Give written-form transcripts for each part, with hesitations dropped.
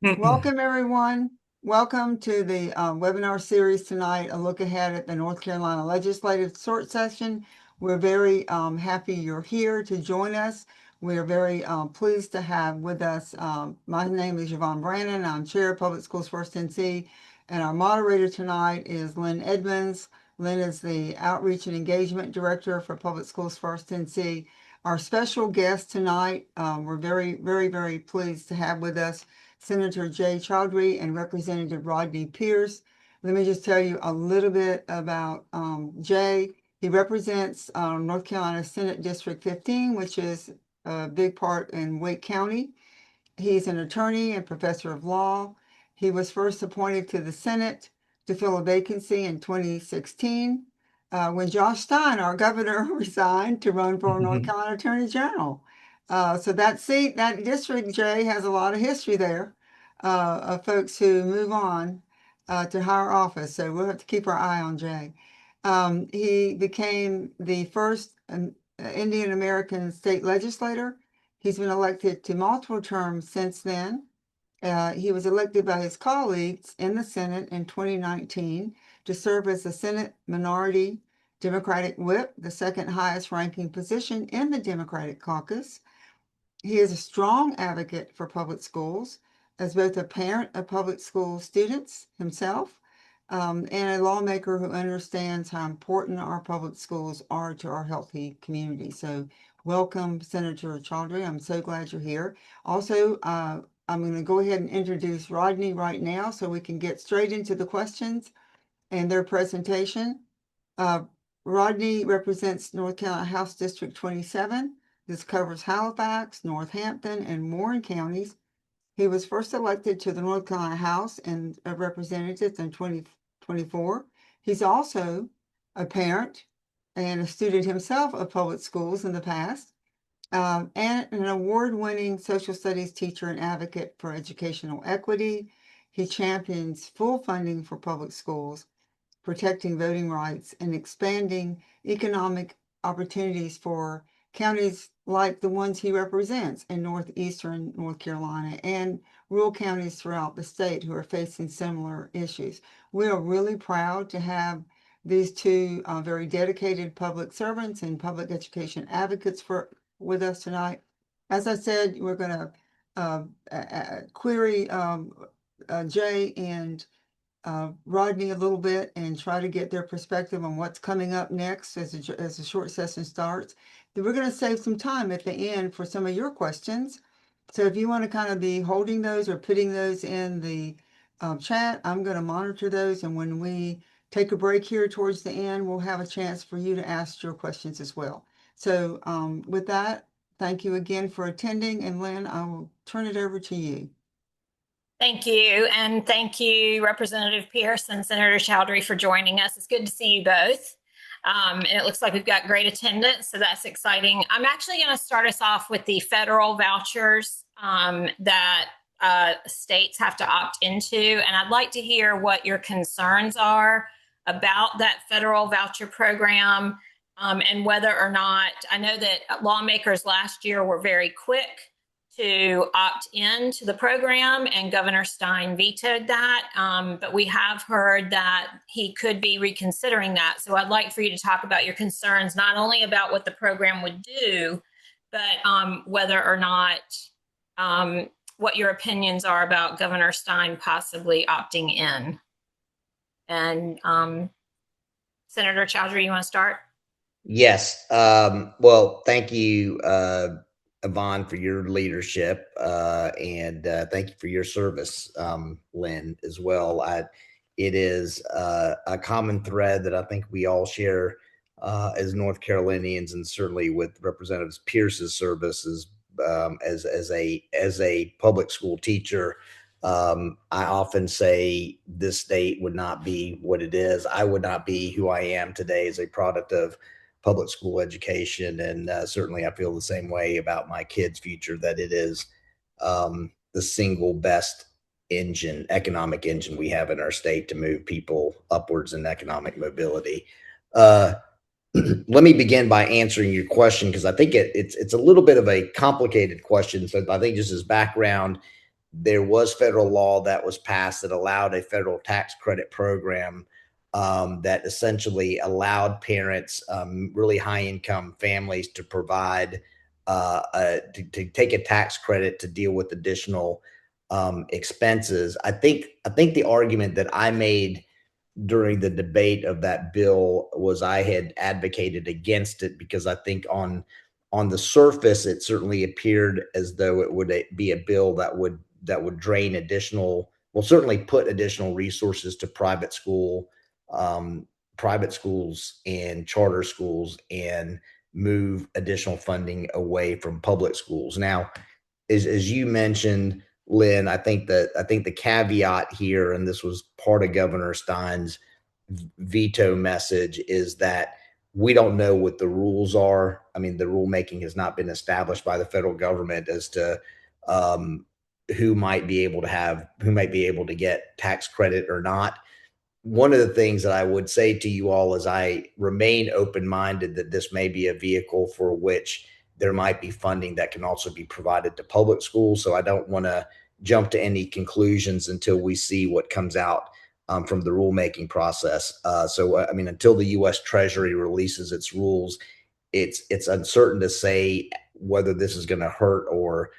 Welcome, everyone. Welcome to the webinar series tonight, a look ahead at the North Carolina Legislative Short Session. We're very happy you're here to join us. We are very pleased to have with us, my name is Yvonne Brannon. I'm Chair of Public Schools First NC, and our moderator tonight is Lynn Edmonds. Lynn is the Outreach and Engagement Director for Public Schools First NC. Our special guest tonight, we're very pleased to have with us Senator Jay Chaudhuri and Representative Rodney Pierce. Let me just tell you a little bit about Jay. He represents North Carolina Senate District 15, which is a big part in Wake County. He's an attorney and professor of law. He was first appointed to the Senate to fill a vacancy in 2016 when Josh Stein, our governor, resigned to run for North Carolina Attorney General. So that seat, that district, Jay, has a lot of history there of folks who move on to higher office. So we'll have to keep our eye on Jay. He became the first Indian American state legislator. He's been elected to multiple terms since then. He was elected by his colleagues in the Senate in 2019 to serve as the Senate Minority Democratic Whip, the second highest ranking position in the Democratic caucus. He is a strong advocate for public schools as both a parent of public school students himself and a lawmaker who understands how important our public schools are to our healthy community. So welcome, Senator Chaudhuri. I'm so glad you're here. Also, I'm going to go ahead and introduce Rodney right now so we can get straight into the questions and their presentation. Rodney represents North Carolina House District 27. This covers Halifax, Northampton, and Warren counties. He was first elected to the North Carolina House of Representatives in 2024. He's also a parent and a student himself of public schools in the past, and an award-winning social studies teacher and advocate for educational equity. He champions full funding for public schools, protecting voting rights, and expanding economic opportunities for counties like the ones he represents in northeastern North Carolina and rural counties throughout the state who are facing similar issues. We are really proud to have these two very dedicated public servants and public education advocates with us tonight. As I said, we're going to query Jay and Rodney a little bit and try to get their perspective on what's coming up next as the short session starts. Then we're going to save some time at the end for some of your questions. So if you want to kind of be holding those or putting those in the chat, I'm going to monitor those. And when we take a break here towards the end, we'll have a chance for you to ask your questions as well. So with that, thank you again for attending. And Lynn, I will turn it over to you. Thank you. And thank you, Representative Pierce and Senator Chaudhuri, for joining us. It's good to see you both. And it looks like we've got great attendance, so that's exciting. I'm actually going to start us off with the federal vouchers that states have to opt into. And I'd like to hear what your concerns are about that federal voucher program and whether or not, I know that lawmakers last year were very quick to opt in to the program, and Governor Stein vetoed that. But we have heard that he could be reconsidering that. So I'd like for you to talk about your concerns, not only about what the program would do, but whether or not, what your opinions are about Governor Stein possibly opting in. And Senator Chaudhuri, you want to start? Yes. Well, thank you, Yvonne, for your leadership, and thank you for your service, Lynn, as well. It is a common thread that I think we all share as North Carolinians, and certainly with Representative Pierce's services as a public school teacher. I often say this state would not be what it is. I would not be who I am today as a product of public school education. And certainly I feel the same way about my kids' future, that it is the single best economic engine we have in our state to move people upwards in economic mobility. Let me begin by answering your question, because I think it's a little bit of a complicated question. So I think just as background, there was federal law that was passed that allowed a federal tax credit program that essentially allowed parents, really high income families, to provide to take a tax credit to deal with additional expenses. I think the argument that I made during the debate of that bill was I had advocated against it because I think on the surface it certainly appeared as though it would be a bill that would drain additional, well, certainly put additional resources to private schools and charter schools, and move additional funding away from public schools. Now, as you mentioned, Lynn, I think the caveat here, and this was part of Governor Stein's veto message, is that we don't know what the rules are. I mean, the rulemaking has not been established by the federal government as to um, who might be able to get tax credit or not. One of the things that I would say to you all is I remain open-minded that this may be a vehicle for which there might be funding that can also be provided to public schools. So I don't want to jump to any conclusions until we see what comes out from the rulemaking process. I mean, until the U.S. Treasury releases its rules, it's uncertain to say whether this is going to hurt or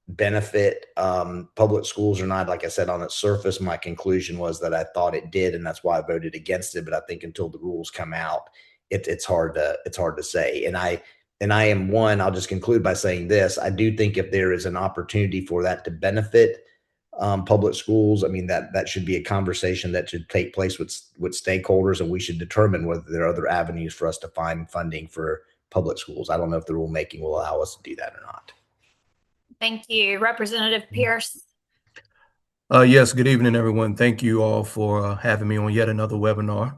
benefit public schools or not. Like I said, on its surface, my conclusion was that I thought it did, and that's why I voted against it. But I think until the rules come out, it's hard to say. And I am one. I'll just conclude by saying this: I do think if there is an opportunity for that to benefit public schools, I mean that should be a conversation that should take place with stakeholders, and we should determine whether there are other avenues for us to find funding for public schools. I don't know if the rulemaking will allow us to do that or not. Thank you. Representative Pierce. Yes, good evening, everyone. Thank you all for having me on yet another webinar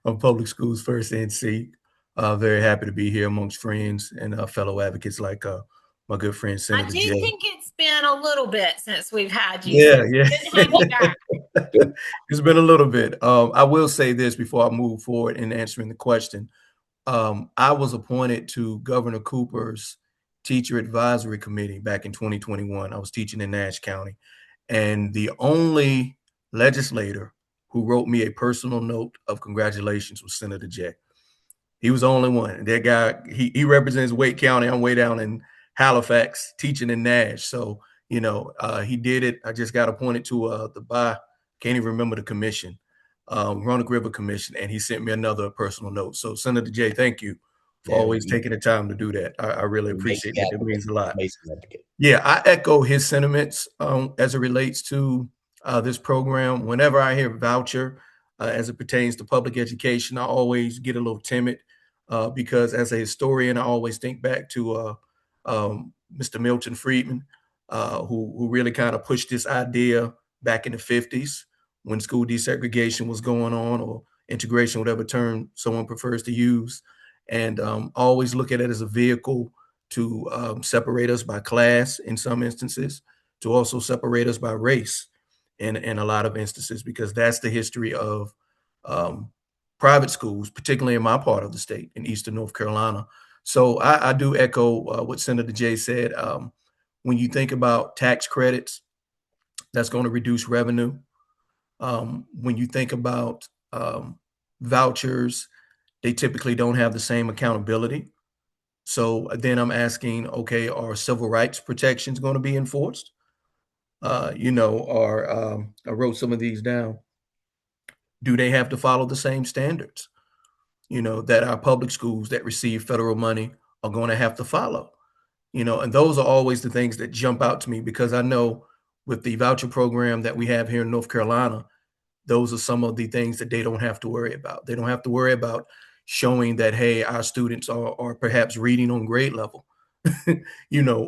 on Public Schools First NC. Very happy to be here amongst friends and fellow advocates like my good friend, Senator I do Jay. think it's been a little bit since we've had you. Yeah, so yeah. good to have you back. It's been a little bit. I will say this before I move forward in answering the question. I was appointed to Governor Cooper's Teacher Advisory Committee back in 2021. I was teaching in Nash County. And the only legislator who wrote me a personal note of congratulations was Senator Jay. He was the only one. That guy, he represents Wake County. I'm way down in Halifax teaching in Nash. So, he did it. I just got appointed to can't even remember the commission, Roanoke River Commission, and he sent me another personal note. So, Senator Jay, thank you for always taking the time to do that. I really appreciate it. It means a lot. Yeah, I echo his sentiments as it relates to this program. Whenever I hear voucher as it pertains to public education, I always get a little timid because as a historian, I always think back to Mr. Milton Friedman, who really kind of pushed this idea back in the 50s when school desegregation was going on, or integration, whatever term someone prefers to use. And always look at it as a vehicle to separate us by class in some instances, to also separate us by race in a lot of instances, because that's the history of private schools, particularly in my part of the state, in Eastern North Carolina. So I do echo what Senator Jay said. When you think about tax credits, that's going to reduce revenue. When you think about vouchers, they typically don't have the same accountability. So then I'm asking, okay, are civil rights protections going to be enforced? I wrote some of these down. Do they have to follow the same standards, that our public schools that receive federal money are going to have to follow? And those are always the things that jump out to me, because I know with the voucher program that we have here in North Carolina, those are some of the things that they don't have to worry about. They don't have to worry about showing that, hey, our students are perhaps reading on grade level,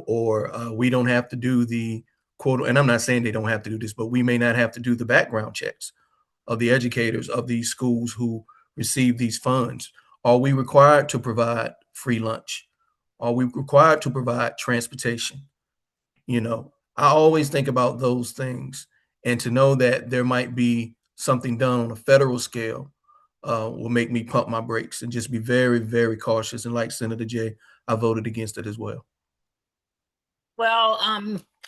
or we don't have to do the quote. And I'm not saying they don't have to do this, but we may not have to do the background checks of the educators of these schools who receive these funds. Are we required to provide free lunch? Are we required to provide transportation? I always think about those things, and to know that there might be something done on a federal scale will make me pump my brakes and just be very, very cautious. And like Senator Jay, I voted against it as well. Well,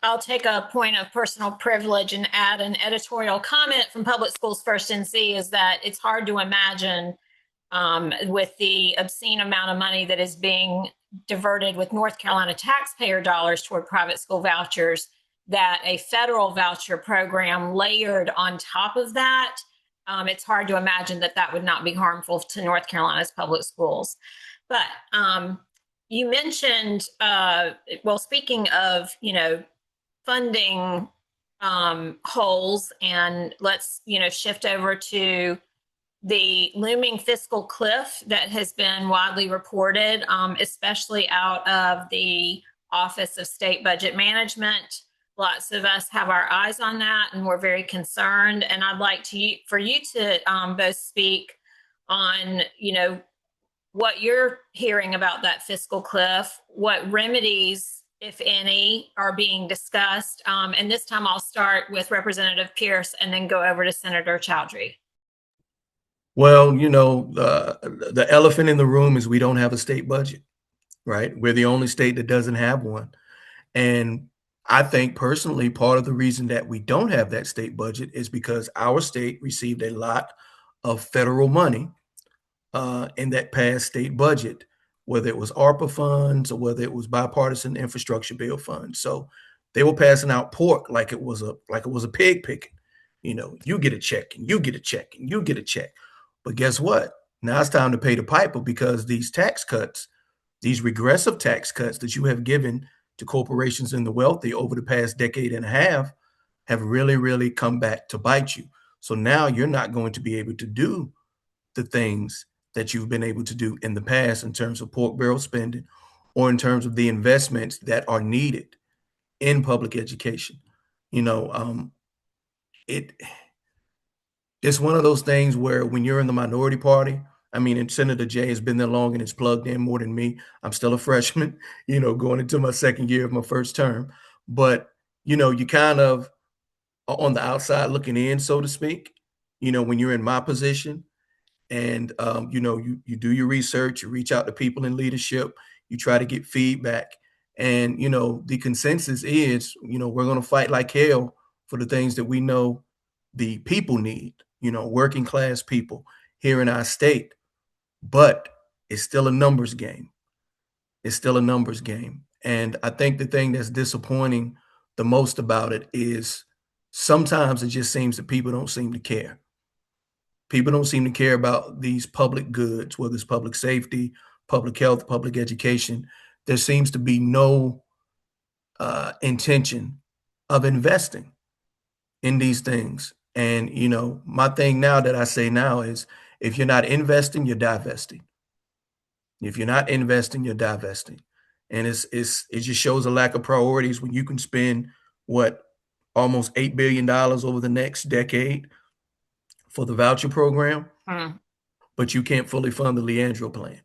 I'll take a point of personal privilege and add an editorial comment from Public Schools First NC is that it's hard to imagine with the obscene amount of money that is being diverted with North Carolina taxpayer dollars toward private school vouchers, that a federal voucher program layered on top of that, it's hard to imagine that that would not be harmful to North Carolina's public schools. But you mentioned, well, speaking of, funding holes, and let's, shift over to the looming fiscal cliff that has been widely reported, especially out of the Office of State Budget Management. Lots of us have our eyes on that, and we're very concerned. And I'd like for you to both speak on, what you're hearing about that fiscal cliff, what remedies, if any, are being discussed. And this time I'll start with Representative Pierce and then go over to Senator Chaudhuri. Well, the elephant in the room is we don't have a state budget, right? We're the only state that doesn't have one. And I think personally, part of the reason that we don't have that state budget is because our state received a lot of federal money in that past state budget, whether it was ARPA funds or whether it was bipartisan infrastructure bill funds. So they were passing out pork like it was a pig picking. You get a check and you get a check and you get a check. But guess what? Now it's time to pay the piper, because these tax cuts, these regressive tax cuts that you have given to corporations and the wealthy over the past decade and a half have really, really come back to bite you. So now you're not going to be able to do the things that you've been able to do in the past in terms of pork barrel spending or in terms of the investments that are needed in public education. It's one of those things where when you're in the minority party, and Senator Jay has been there long and it's plugged in more than me. I'm still a freshman, going into my second year of my first term. But, you kind of are on the outside looking in, so to speak, when you're in my position. And, you do your research, you reach out to people in leadership, you try to get feedback. And, the consensus is, we're going to fight like hell for the things that we know the people need, working class people here in our state. But it's still a numbers game. It's still a numbers game. And I think the thing that's disappointing the most about it is sometimes it just seems that people don't seem to care. People don't seem to care about these public goods, whether it's public safety, public health, public education. There seems to be no intention of investing in these things. And, my thing now that I say now is, if you're not investing, you're divesting. If you're not investing, you're divesting. And it just shows a lack of priorities when you can spend almost $8 billion over the next decade for the voucher program, but you can't fully fund the Leandro plan.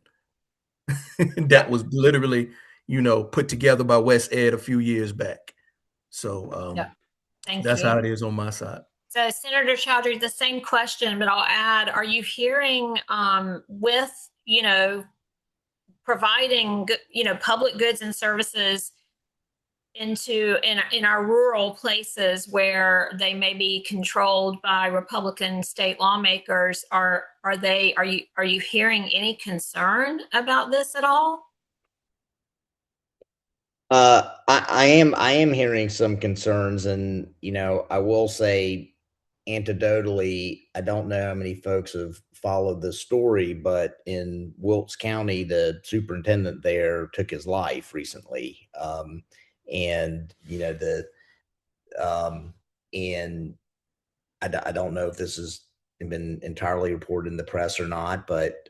That was literally, put together by West Ed a few years back. So that's how it is on my side. So Senator Chaudhuri, the same question, but I'll add, are you hearing with, providing, public goods and services in our rural places where they may be controlled by Republican state lawmakers, are you hearing any concern about this at all? I am hearing some concerns, and I will say, anecdotally, I don't know how many folks have followed this story, but in Wilkes County, the superintendent there took his life recently. And I don't know if this has been entirely reported in the press or not, but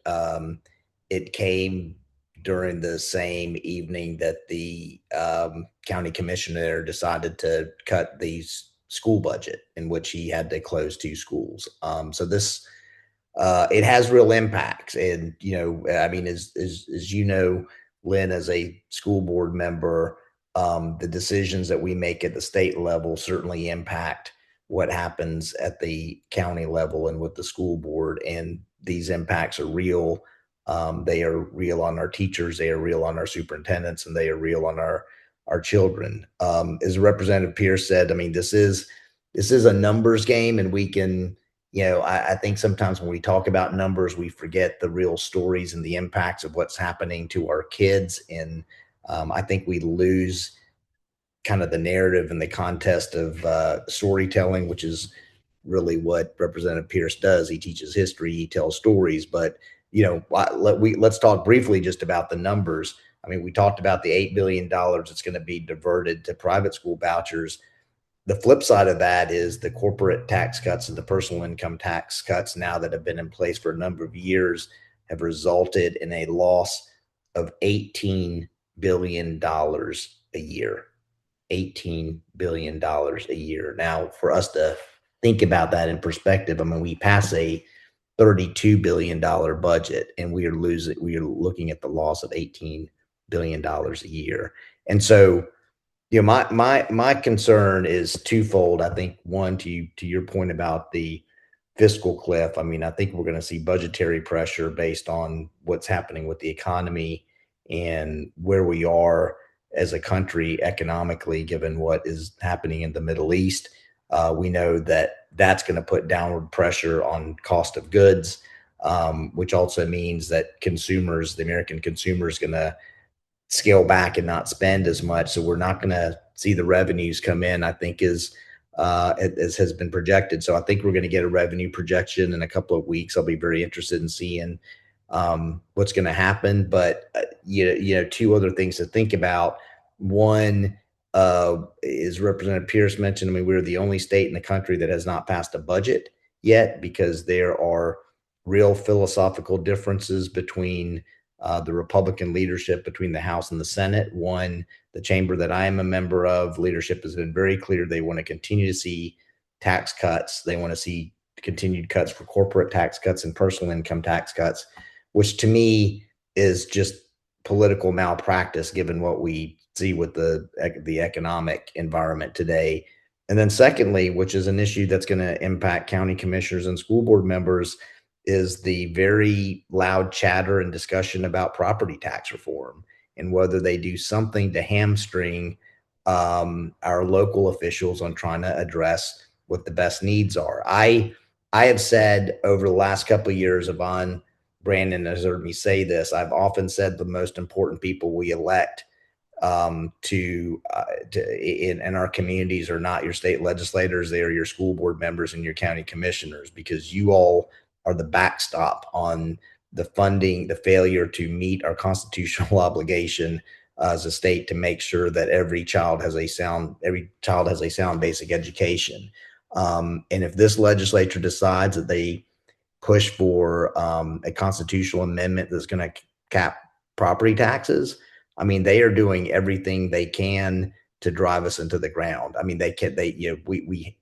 it came during the same evening that the county commissioner decided to cut the school budget, in which he had to close 2 schools. So this it has real impacts, and as Lynn, as a school board member, the decisions that we make at the state level certainly impact what happens at the county level and with the school board, and these impacts are real. They are real on our teachers, they are real on our superintendents, and they are real on our our children. As Representative Pierce said, I mean, this is a numbers game, and we can, I think sometimes when we talk about numbers, we forget the real stories and the impacts of what's happening to our kids. And I think we lose kind of the narrative and the contest of storytelling, which is really what Representative Pierce does. He teaches history, he tells stories, but let's talk briefly just about the numbers. I mean, we talked about the $8 billion that's going to be diverted to private school vouchers. The flip side of that is the corporate tax cuts and the personal income tax cuts now that have been in place for a number of years have resulted in a loss of $18 billion a year. $18 billion a year. Now, for us to think about that in perspective, I mean, we pass a $32 billion budget and we are looking at the loss of $18 billion a year. And so, my concern is twofold. I think one, to your point about the fiscal cliff. I mean, I think we're going to see budgetary pressure based on what's happening with the economy and where we are as a country economically, given what is happening in the Middle East. We know that that's going to put downward pressure on cost of goods, which also means that the American consumer is going to scale back and not spend as much. So we're not going to see the revenues come in, I think, as has been projected. So I think we're going to get a revenue projection in a couple of weeks. I'll be very interested in seeing what's going to happen. But two other things to think about. One is Representative Pierce mentioned. I mean, we're the only state in the country that has not passed a budget yet because there are real philosophical differences between the Republican leadership, between the House and the Senate. One, the chamber that I am a member of, leadership has been very clear. They want to continue to see tax cuts. They want to see continued cuts for corporate tax cuts and personal income tax cuts, which to me is just political malpractice given what we see with the economic environment today. And then secondly, which is an issue that's going to impact county commissioners and school board members, is the very loud chatter and discussion about property tax reform and whether they do something to hamstring our local officials on trying to address what the best needs are. I have said over the last couple of years, Yvonne, Brandon has heard me say this. I've often said the most important people we elect in our communities are not your state legislators. They are your school board members and your county commissioners, because you all are the backstop on the funding, the failure to meet our constitutional obligation as a state to make sure that every child has a sound basic education. And if this legislature decides that they push for a constitutional amendment that's going to cap property taxes, I mean, they are doing everything they can to drive us into the ground. I mean,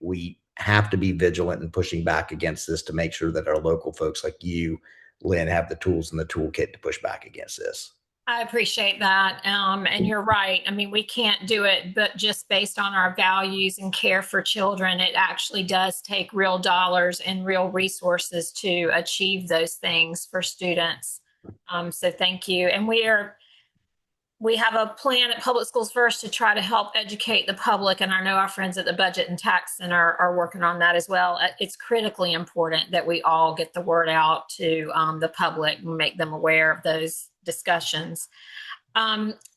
we have to be vigilant in pushing back against this to make sure that our local folks like you, Lynn, have the tools in the toolkit to push back against this. I appreciate that. And you're right. I mean, we can't do it, but just based on our values and care for children, it actually does take real dollars and real resources to achieve those things for students. So thank you. And we have a plan at Public Schools First to try to help educate the public. And I know our friends at the Budget and Tax Center are working on that as well. It's critically important that we all get the word out to the public and make them aware of those discussions.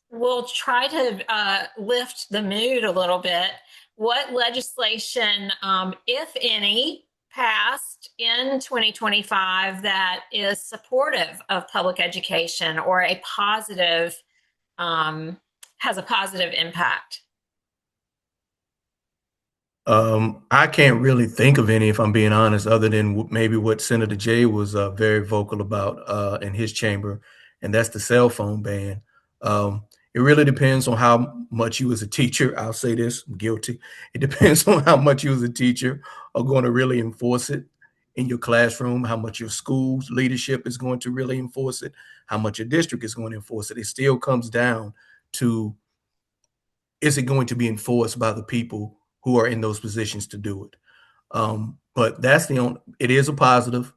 We'll try to lift the mood a little bit. What legislation, if any, passed in 2025 that is supportive of public education or a positive has a positive impact? I can't really think of any, if I'm being honest, other than maybe what Senator Jay was very vocal about in his chamber, and that's the cell phone ban. It really depends on how much you as a teacher, I'll say this, I'm guilty. It depends on how much you as a teacher are going to really enforce it in your classroom, how much your school's leadership is going to really enforce it, how much your district is going to enforce it. It still comes down to, is it going to be enforced by the people who are in those positions to do it? But that's it is a positive,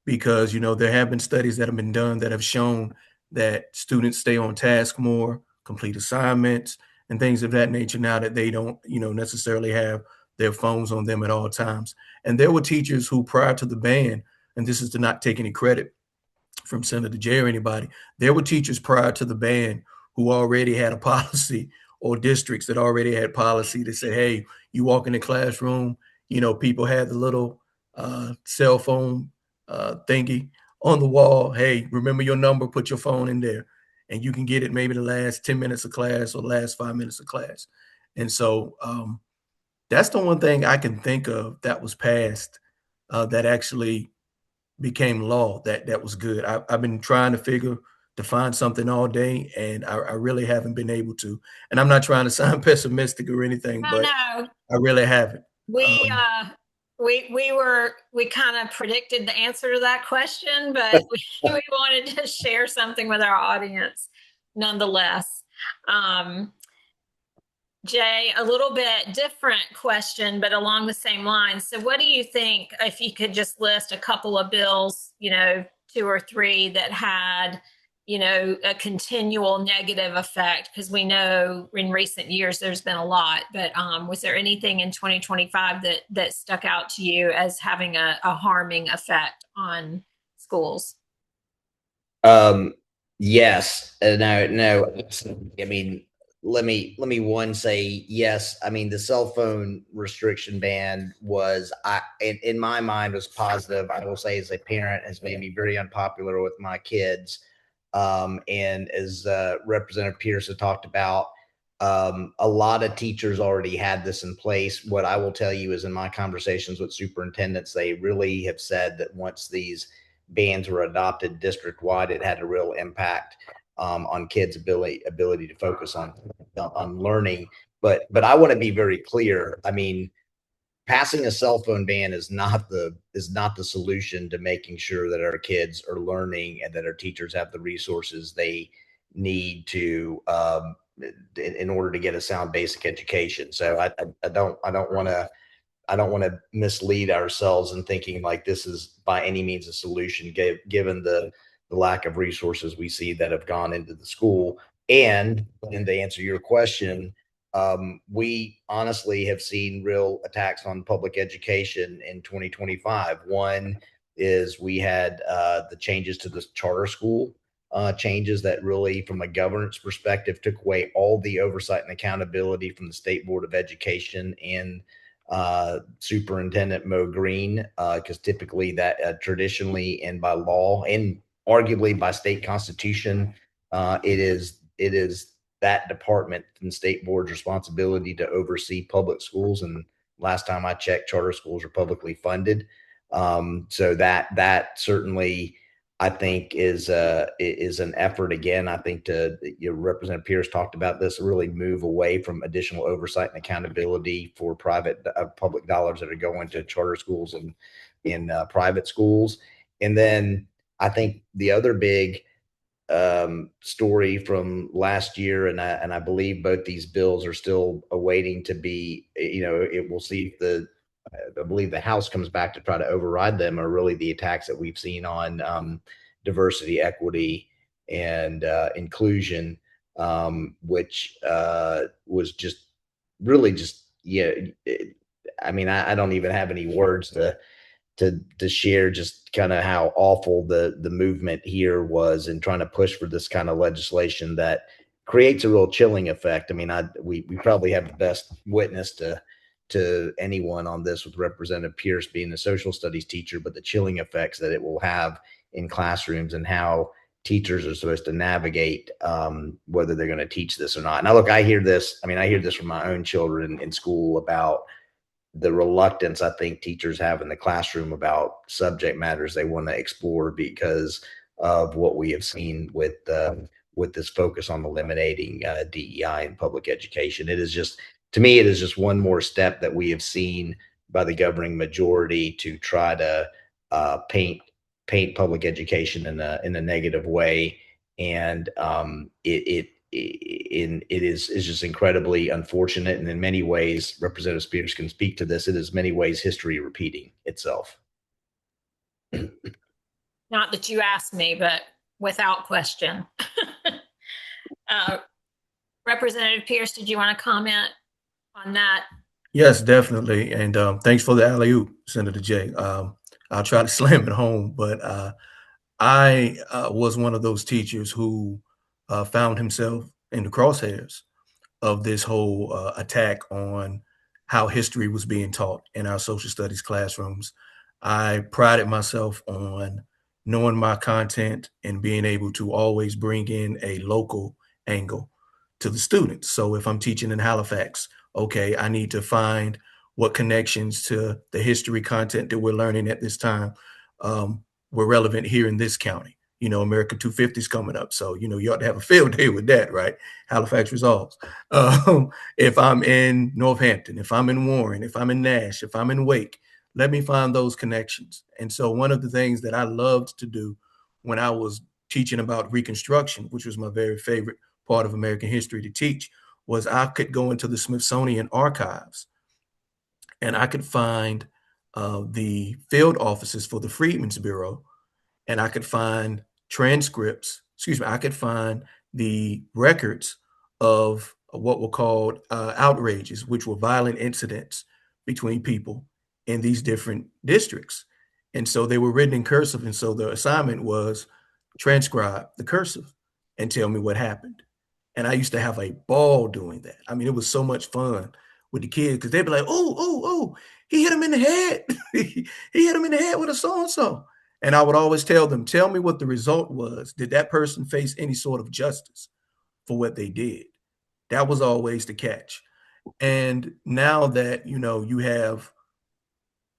because, there have been studies that have been done that have shown that students stay on task more, complete assignments, and things of that nature now that they don't, necessarily have their phones on them at all times. And there were teachers who, prior to the ban, and this is to not take any credit from Senator Jay or anybody, there were teachers prior to the ban who already had a policy, or districts that already had policy that said, hey, you walk in the classroom, people had the little cell phone thingy on the wall. Hey, remember your number, put your phone in there, and you can get it maybe the last 10 minutes of class or the last 5 minutes of class. And so that's the one thing I can think of that was passed that actually became law that was good. I've been trying to find something all day, and I really haven't been able to. And I'm not trying to sound pessimistic or anything, but No. I really haven't. We kind of predicted the answer to that question, but we wanted to share something with our audience nonetheless. Jay, a little bit different question, but along the same lines. So what do you think, if you could just list a couple of bills, 2 or 3 that had, a continual negative effect? Because we know in recent years there's been a lot, but was there anything in 2025 that stuck out to you as having a harming effect on schools? Yes. No. I mean, let me one say yes. I mean, the cell phone restriction ban was, in my mind, was positive. I will say, as a parent, has made me very unpopular with my kids. And as Representative Pierce had talked about, a lot of teachers already had this in place. What I will tell you is, in my conversations with superintendents, they really have said that once these bans were adopted district wide, it had a real impact on kids' ability to focus on learning. But I want to be very clear. I mean, passing a cell phone ban is not the solution to making sure that our kids are learning and that our teachers have the resources they need to in order to get a sound basic education. So I don't want to mislead ourselves in thinking like this is by any means a solution, given the lack of resources we see that have gone into the school. And to answer your question, we honestly have seen real attacks on public education in 2025. One is we had the changes to the charter school changes that really, from a governance perspective, took away all the oversight and accountability from the State Board of Education and Superintendent Mo Green, because typically that traditionally and by law and arguably by state constitution, it is that department and state board's responsibility to oversee public schools. And last time I checked, charter schools are publicly funded. So that certainly, I think, is an effort. Again, I think Representative Pierce talked about this, really move away from additional oversight and accountability for public dollars that are going to charter schools and in private schools. And then I think the other big story from last year, and I believe both these bills are still awaiting to be, it will see if I believe the House comes back to try to override them, are really the attacks that we've seen on diversity, equity, and inclusion, which was just really just, I mean, I don't even have any words to share just kind of how awful the movement here was in trying to push for this kind of legislation that creates a real chilling effect. I mean, we probably have the best witness to anyone on this, with Representative Pierce being the social studies teacher, but the chilling effects that it will have in classrooms and how teachers are supposed to navigate whether they're going to teach this or not. Now, look, I hear this from my own children in school about the reluctance I think teachers have in the classroom about subject matters they want to explore because of what we have seen with this focus on eliminating DEI in public education. It is just, to me, it is just one more step that we have seen by the governing majority to try to paint public education in a negative way, and it is just incredibly unfortunate. And in many ways, Representative Spears can speak to this, it is many ways history repeating itself. Not that you asked me, but without question. Representative Pierce, did you want to comment on that? Yes, definitely. And thanks for the alley-oop, Senator Jay. I'll try to slam it home, but I was one of those teachers who found himself in the crosshairs of this whole attack on how history was being taught in our social studies classrooms. I prided myself on knowing my content and being able to always bring in a local angle to the students. So if I'm teaching in Halifax, okay, I need to find what connections to the history content that we're learning at this time were relevant here in this county. You know, America 250 is coming up. So, you know, you ought to have a field day with that, right? Halifax resolves. If I'm in Northampton, if I'm in Warren, if I'm in Nash, if I'm in Wake, let me find those connections. And so one of the things that I loved to do when I was teaching about Reconstruction, which was my very favorite part of American history to teach, was I could go into the Smithsonian archives and I could find the field offices for the Freedmen's Bureau, and I could find transcripts, I could find the records of what were called outrages, which were violent incidents between people in these different districts. And so they were written in cursive. And so the assignment was transcribe the cursive and tell me what happened. And I used to have a ball doing that. I mean, it was so much fun with the kids because they'd be like, oh, he hit him in the head. He hit him in the head with a so-and-so. And I would always tell them, tell me what the result was. Did that person face any sort of justice for what they did? That was always the catch. And now that, you know, you have,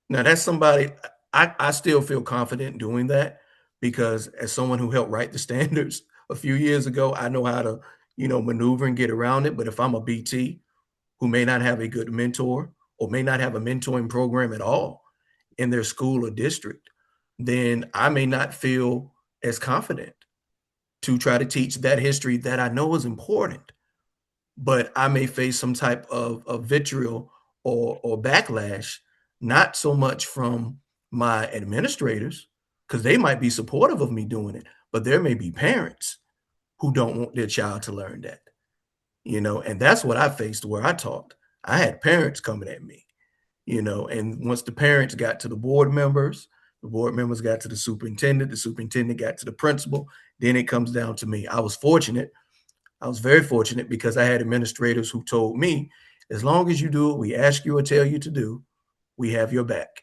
now that's somebody, I still feel confident doing that because as someone who helped write the standards a few years ago, I know how to, you know, maneuver and get around it. But if I'm a BT who may not have a good mentor or may not have a mentoring program at all in their school or district, then I may not feel as confident to try to teach that history that I know is important. But I may face some type of vitriol or backlash, not so much from my administrators, because they might be supportive of me doing it, but there may be parents who don't want their child to learn that, you know, and that's what I faced where I taught. I had parents coming at me, you know, and once the parents got to the board members got to the superintendent got to the principal, then it comes down to me. I was very fortunate because I had administrators who told me, as long as you do what we ask you or tell you to do, we have your back.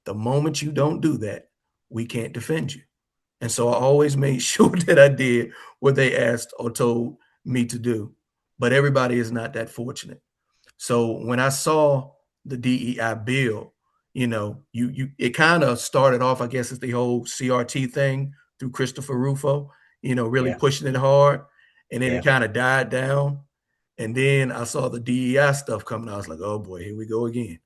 The moment you don't do that, we can't defend you. And so I always made sure that I did what they asked or told me to do. But everybody is not that fortunate. So when I saw the DEI bill, you know, it kind of started off, I guess, as the whole CRT thing through Christopher Rufo, you know, really pushing it hard. And then it kind of died down. And then I saw the DEI stuff coming. I was like, oh boy, here we go again.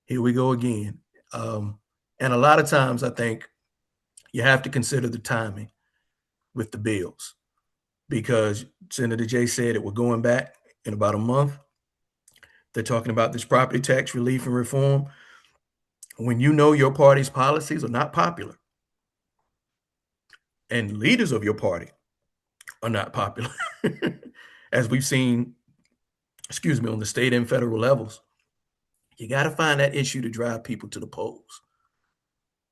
Here we go again. And a lot of times I think you have to consider the timing with the bills because Senator Jay said it, we're going back in about a month. They're talking about this property tax relief and reform. When you know your party's policies are not popular and leaders of your party are not popular, as we've seen, on the state and federal levels, you got to find that issue to drive people to the polls.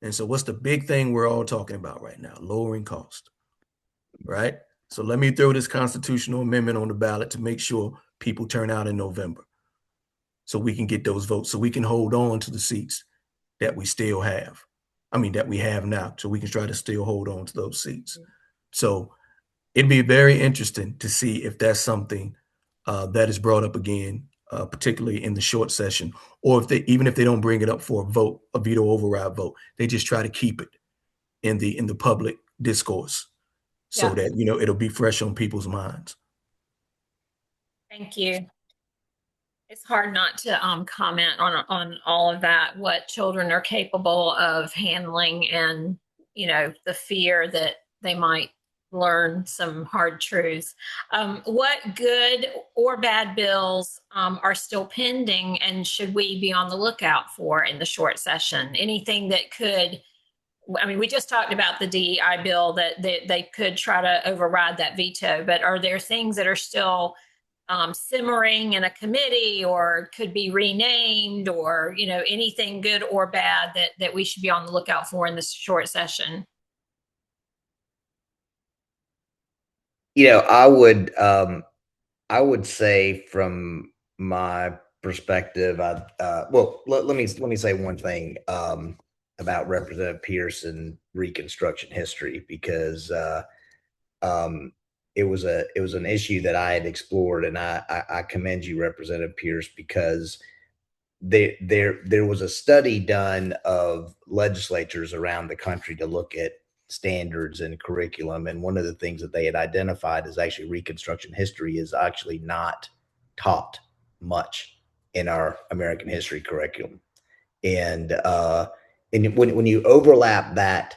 And so what's the big thing we're all talking about right now? Lowering cost, right? So let me throw this constitutional amendment on the ballot to make sure people turn out in November so we can get those votes, so we can hold on to the seats that we still have. I mean, that we have now, so we can try to still hold on to those seats. So it'd be very interesting to see if that's something that is brought up again, particularly in the short session, or even if they don't bring it up for a vote, a veto override vote, they just try to keep it in the public discourse so that, you know, it'll be fresh on people's minds. Thank you. It's hard not to comment on all of that, what children are capable of handling and, you know, the fear that they might learn some hard truths. What good or bad bills are still pending and should we be on the lookout for in the short session? Anything that could, I mean, we just talked about the DEI bill that they could try to override that veto, but are there things that are still simmering in a committee or could be renamed, or, anything good or bad that we should be on the lookout for in this short session? I would say from my perspective, let me say one thing about Representative Pearson Reconstruction history, because it was an issue that I had explored, and I commend you, Representative Pierce, because there was a study done of legislatures around the country to look at standards and curriculum, and one of the things that they had identified is actually Reconstruction history is actually not taught much in our American history curriculum. And when you overlap that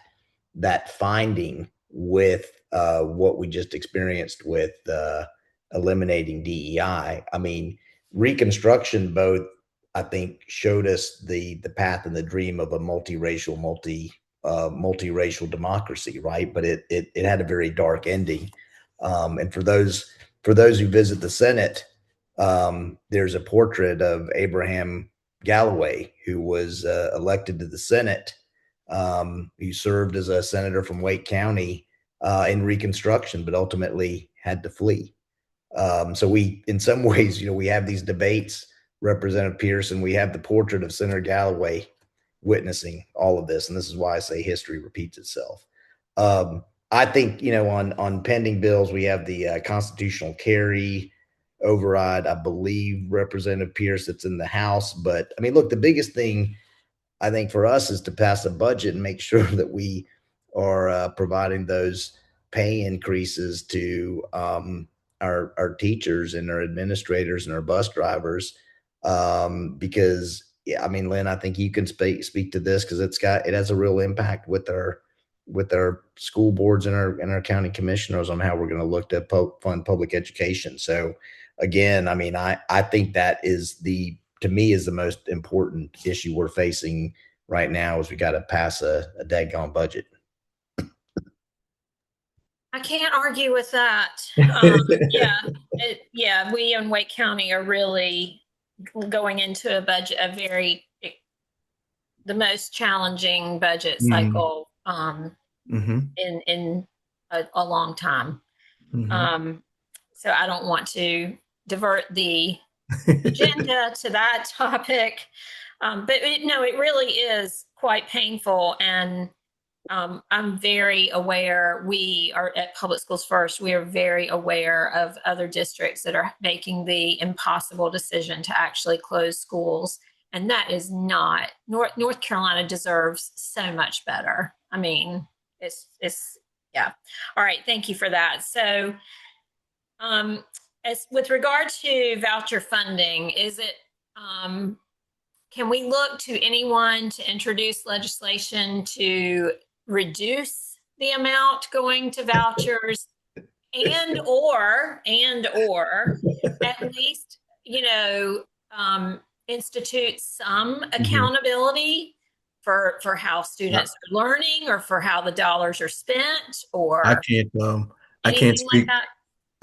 finding with what we just experienced with eliminating DEI, I mean, Reconstruction both, I think, showed us the path and the dream of a multiracial democracy, right? But it had a very dark ending. And for those who visit the Senate, there's a portrait of Abraham Galloway, who was elected to the Senate, who served as a senator from Wake County in Reconstruction, but ultimately had to flee. So we, in some ways, we have these debates, Representative Pearson, we have the portrait of Senator Galloway witnessing all of this. And this is why I say history repeats itself. I think, on pending bills, we have the constitutional carry override, I believe, Representative Pierce, that's in the House. But I mean, look, the biggest thing I think for us is to pass a budget and make sure that we are providing those pay increases to our teachers and our administrators and our bus drivers, because I mean, Lynn, I think you can speak to this, because it has a real impact with our school boards and our county commissioners on how we're going to look to fund public education. So again, I mean, I think that to me is the most important issue we're facing right now, is we got to pass a daggone budget. I can't argue with that. We in Wake County are really going into a budget, the most challenging budget cycle in a long time. So I don't want to divert the agenda to that topic, but it really is quite painful. And I'm very aware, we are at Public Schools First, we are very aware of other districts that are making the impossible decision to actually close schools. And that is not, North Carolina deserves so much better. I mean, it's yeah. All right, thank you for that. So as with regard to voucher funding, can we look to anyone to introduce legislation to reduce the amount going to vouchers, and or at least, institute some accountability for how students are learning, or for how the dollars are spent, or I can't speak. Like that?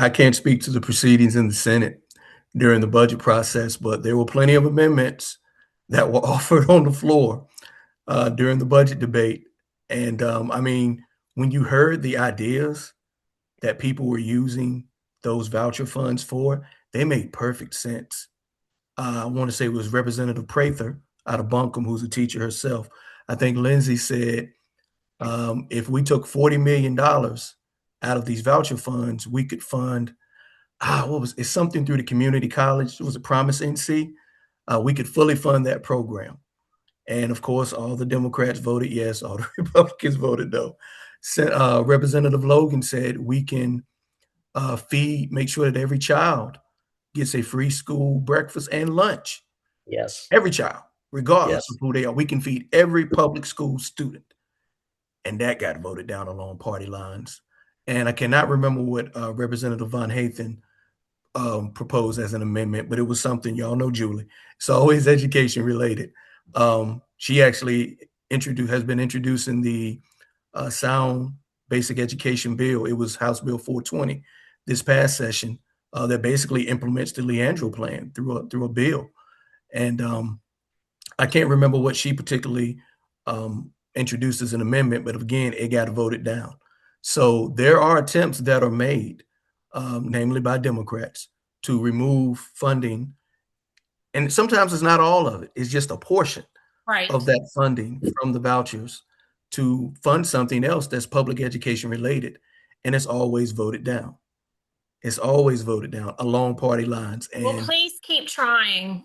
I can't speak to the proceedings in the Senate during the budget process, but there were plenty of amendments that were offered on the floor during the budget debate. And I mean, when you heard the ideas that people were using those voucher funds for, they made perfect sense. I want to say it was Representative Prather out of Buncombe, who's a teacher herself. I think Lindsay said, if we took $40 million out of these voucher funds, we could fund, it's something through the community college. It was a Promise NC. We could fully fund that program. And of course, all the Democrats voted yes, all the Republicans voted no. Representative Logan said we can make sure that every child gets a free school breakfast and lunch. Yes. Every child, regardless of who they are. We can feed every public school student. And that got voted down along party lines. And I cannot remember what Representative Von Hathen proposed as an amendment, but it was something, y'all know Julie. It's always education related. She actually has been introducing the Sound Basic Education Bill. It was House Bill 420 this past session. that basically implements the Leandro plan through a bill. And I can't remember what she particularly introduced as an amendment, but again, it got voted down. So there are attempts that are made, namely by Democrats, to remove funding. And sometimes it's not all of it. It's just a portion of that funding from the vouchers to fund something else that's public education related. And it's always voted down. It's always voted down along party lines. And well, please keep trying.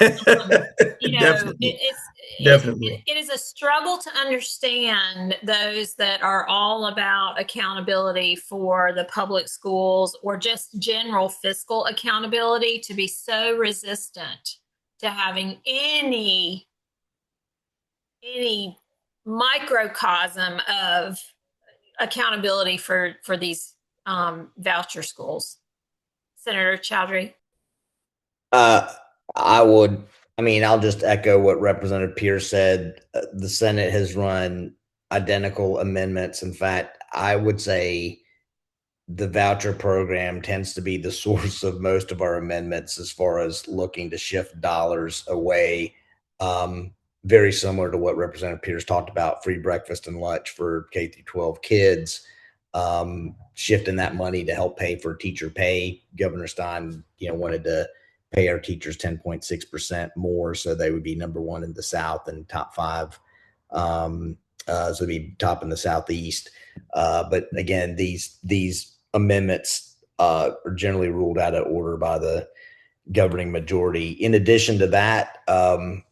Definitely. It is a struggle to understand those that are all about accountability for the public schools or just general fiscal accountability to be so resistant to having any microcosm of accountability for these voucher schools. Senator Chaudhuri. I'll just echo what Representative Pierce said. The Senate has run identical amendments. In fact, I would say the voucher program tends to be the source of most of our amendments as far as looking to shift dollars away. Very similar to what Representative Pierce talked about, free breakfast and lunch for K through 12 kids, shifting that money to help pay for teacher pay. Governor Stein, wanted to pay our teachers 10.6% more, so they would be number one in the South and top five. So it'd be top in the Southeast. But again, these amendments are generally ruled out of order by the governing majority. In addition to that,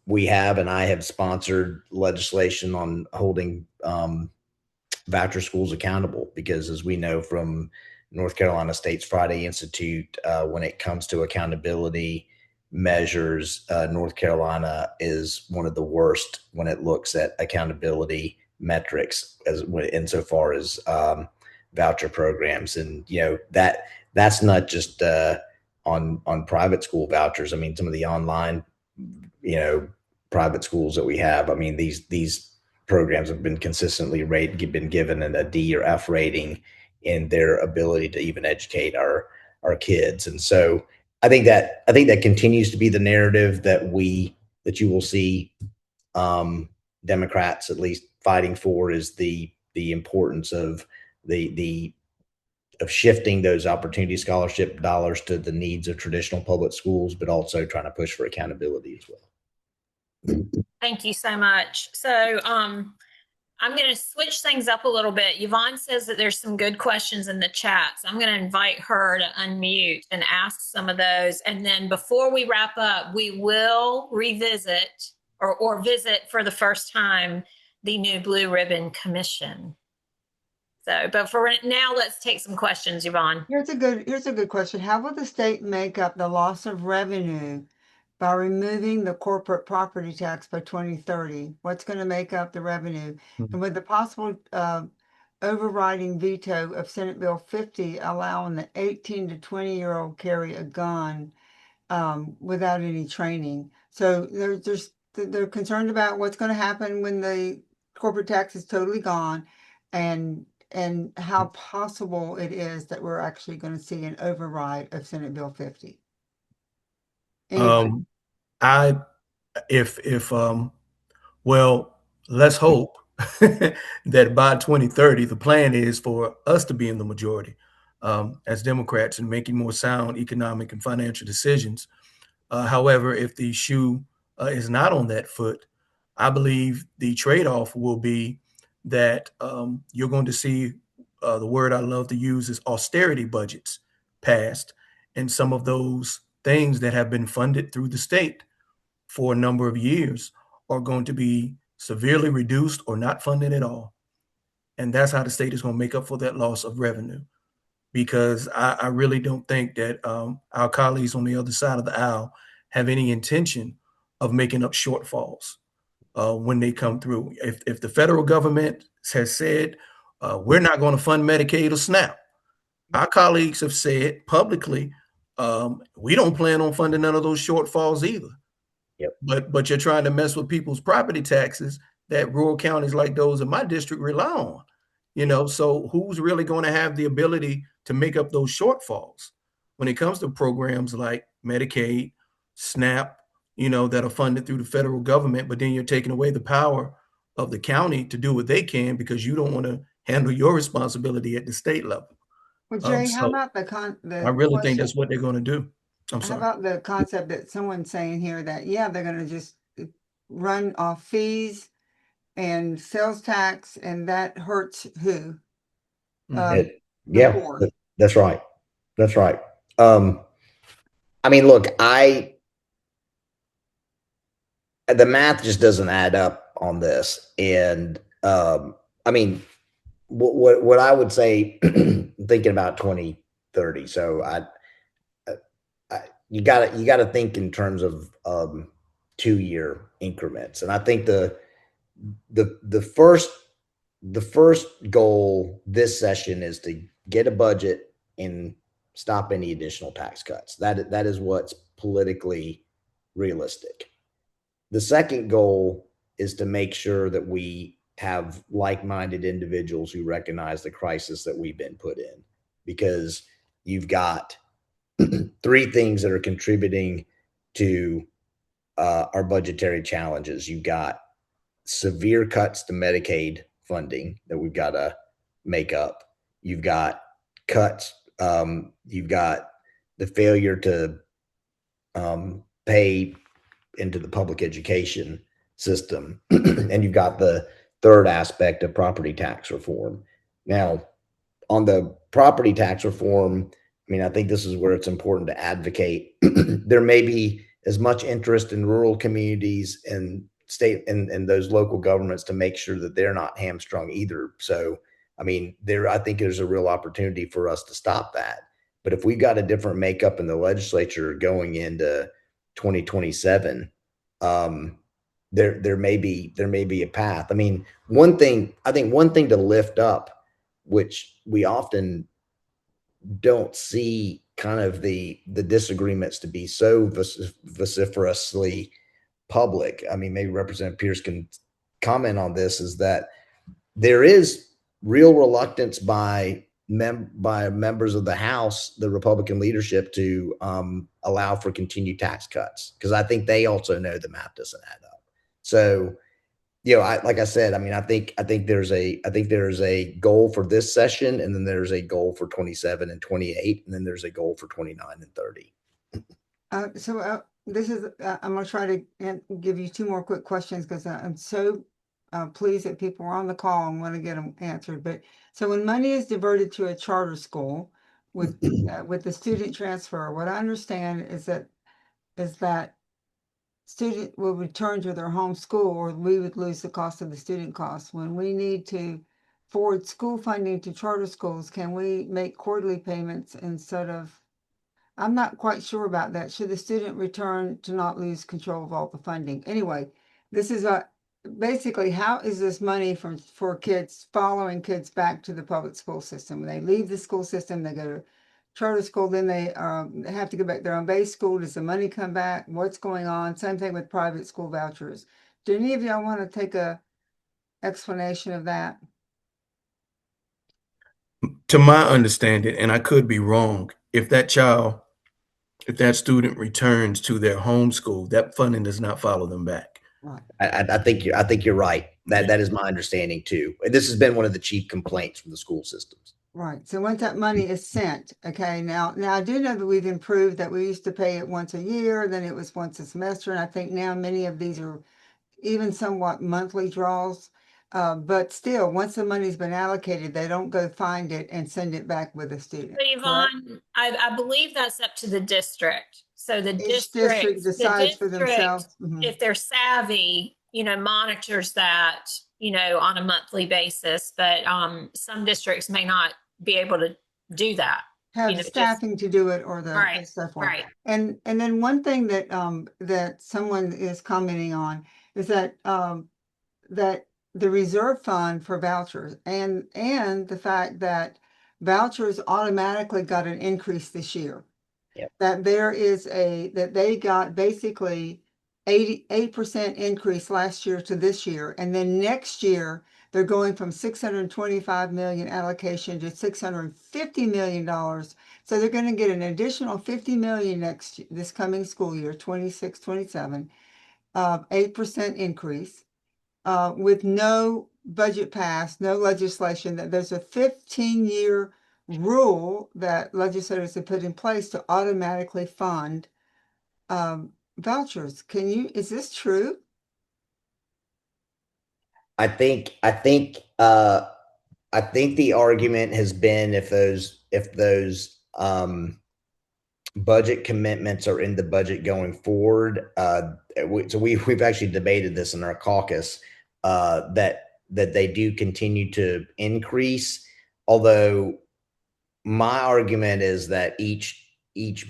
we have, and I have sponsored legislation on holding voucher schools accountable, because as we know from North Carolina State's Friday Institute, when it comes to accountability measures, North Carolina is one of the worst when it looks at accountability metrics insofar as voucher programs. And that's not just on private school vouchers. I mean, some of the online private schools that we have, I mean, these programs have been consistently been given a D or F rating in their ability to even educate our kids. And so I think that continues to be the narrative that you will see Democrats at least fighting for, is the importance of of shifting those opportunity scholarship dollars to the needs of traditional public schools, but also trying to push for accountability as well. Thank you so much. So I'm going to switch things up a little bit. Yvonne says that there's some good questions in the chat. So I'm going to invite her to unmute and ask some of those. And then before we wrap up, we will revisit or visit for the first time the new Blue Ribbon Commission. So, but for now, let's take some questions, Yvonne. Here's a good question. How will the state make up the loss of revenue by removing the corporate property tax by 2030? What's going to make up the revenue? And with the possible overriding veto of Senate Bill 50 allowing the 18 to 20-year-old carry a gun without any training. So they're concerned about what's going to happen when the corporate tax is totally gone, and how possible it is that we're actually going to see an override of Senate Bill 50. Well, let's hope that by 2030, the plan is for us to be in the majority as Democrats and making more sound economic and financial decisions. However, if the shoe is not on that foot, I believe the trade-off will be that you're going to see the word I love to use is austerity budgets passed, and some of those things that have been funded through the state for a number of years are going to be severely reduced or not funded at all. And that's how the state is going to make up for that loss of revenue, because I really don't think that our colleagues on the other side of the aisle have any intention of making up shortfalls when they come through. If the federal government has said, we're not going to fund Medicaid or SNAP, our colleagues have said publicly, we don't plan on funding none of those shortfalls either. Yep. But you're trying to mess with people's property taxes that rural counties like those in my district rely on. So who's really going to have the ability to make up those shortfalls when it comes to programs like Medicaid, SNAP, that are funded through the federal government, but then you're taking away the power of the county to do what they can because you don't want to handle your responsibility at the state level. Well, Jay, how So about I the really think question? that's what they're going to do. I'm How sorry. about the concept that someone's saying here that, yeah, they're gonna just run off fees and sales tax, and that hurts who? Mhm. The Yeah, poor. that's right. That's right. I mean, look, the math just doesn't add up on this. And I mean, what I would say, thinking about 2030. So you gotta think in terms of 2-year increments. And I think the first goal this session is to get a budget and stop any additional tax cuts. That is what's politically realistic. The second goal is to make sure that we have like-minded individuals who recognize the crisis that we've been put in, because you've got three things that are contributing to our budgetary challenges. You've got severe cuts to Medicaid funding that we've got to make up. You've got cuts. You've got the failure to pay into the public education system. And you've got the third aspect of property tax reform. Now, on the property tax reform, I mean, I think this is where it's important to advocate. There may be as much interest in rural communities and state and those local governments to make sure that they're not hamstrung either. So, I mean, I think there's a real opportunity for us to stop that. But if we got a different makeup in the legislature going into 2027, there may be a path. I mean, one thing to lift up, which we often don't see, kind of the disagreements to be so vociferously public. I mean, maybe Representative Pierce can comment on this, is that there is real reluctance by members of the House, the Republican leadership, to allow for continued tax cuts, because I think they also know the math doesn't add up. So, like I said, I mean, I think there's a goal for this session, and then there's a goal for 27 and 28, and then there's a goal for 29 and 30. This is, I'm gonna try to give you two more quick questions because I'm so pleased that people are on the call and want to get them answered. But so when money is diverted to a charter school with the student transfer, what I understand is that student will return to their home school, or we would lose the cost of the student costs. When we need to forward school funding to charter schools, can we make quarterly payments instead of? I'm not quite sure about that. Should the student return to not lose control of all the funding? Anyway, this is basically, how is this money for kids, following kids back to the public school system? When they leave the school system, they go to charter school, then they have to go back to their own base school. Does the money come back? What's going on? Same thing with private school vouchers. Do any of y'all want to take a explanation of that? To my understanding, and I could be wrong, if that student returns to their home school, that funding does not follow them back. Right. I think you're right. That is my understanding too. This has been one of the chief complaints from the school systems. Right. So once that money is sent, okay, now I do know that we've improved that. We used to pay it once a year, then it was once a semester, and I think now many of these are even somewhat monthly draws. But still, once the money's been allocated, they don't go find it and send it back with a student. But Yvonne, I believe that's up to the district. So the Each district decides for themselves. if they're savvy, monitors that, on a monthly basis. But some districts may not be able to do that. Have the staffing to do it, or the Right, stuff. right. And then one thing that that someone is commenting on is that that the reserve fund for vouchers and the fact that vouchers automatically got an increase this year. Yep. That there is that they got basically 88% increase last year to this year, and then next year They're going from $625 million allocation to $650 million. So they're going to get an additional $50 million this coming school year, 26, 27, 8% increase, with no budget passed, no legislation. That there's a 15-year rule that legislators have put in place to automatically fund vouchers. Is this true? I think the argument has been if those budget commitments are in the budget going forward. So we've actually debated this in our caucus, that they do continue to increase. Although my argument is that each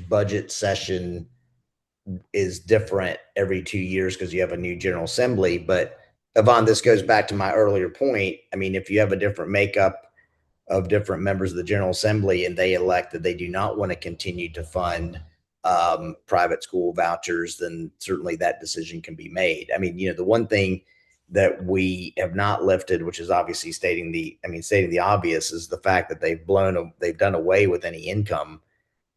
budget session is different every 2 years because you have a new General Assembly. But Yvonne, this goes back to my earlier point. I mean, if you have a different makeup of different members of the General Assembly and they elect that they do not want to continue to fund private school vouchers, then certainly that decision can be made. I mean, the one thing that we have not lifted, which is obviously stating the obvious, is the fact that they've done away with any income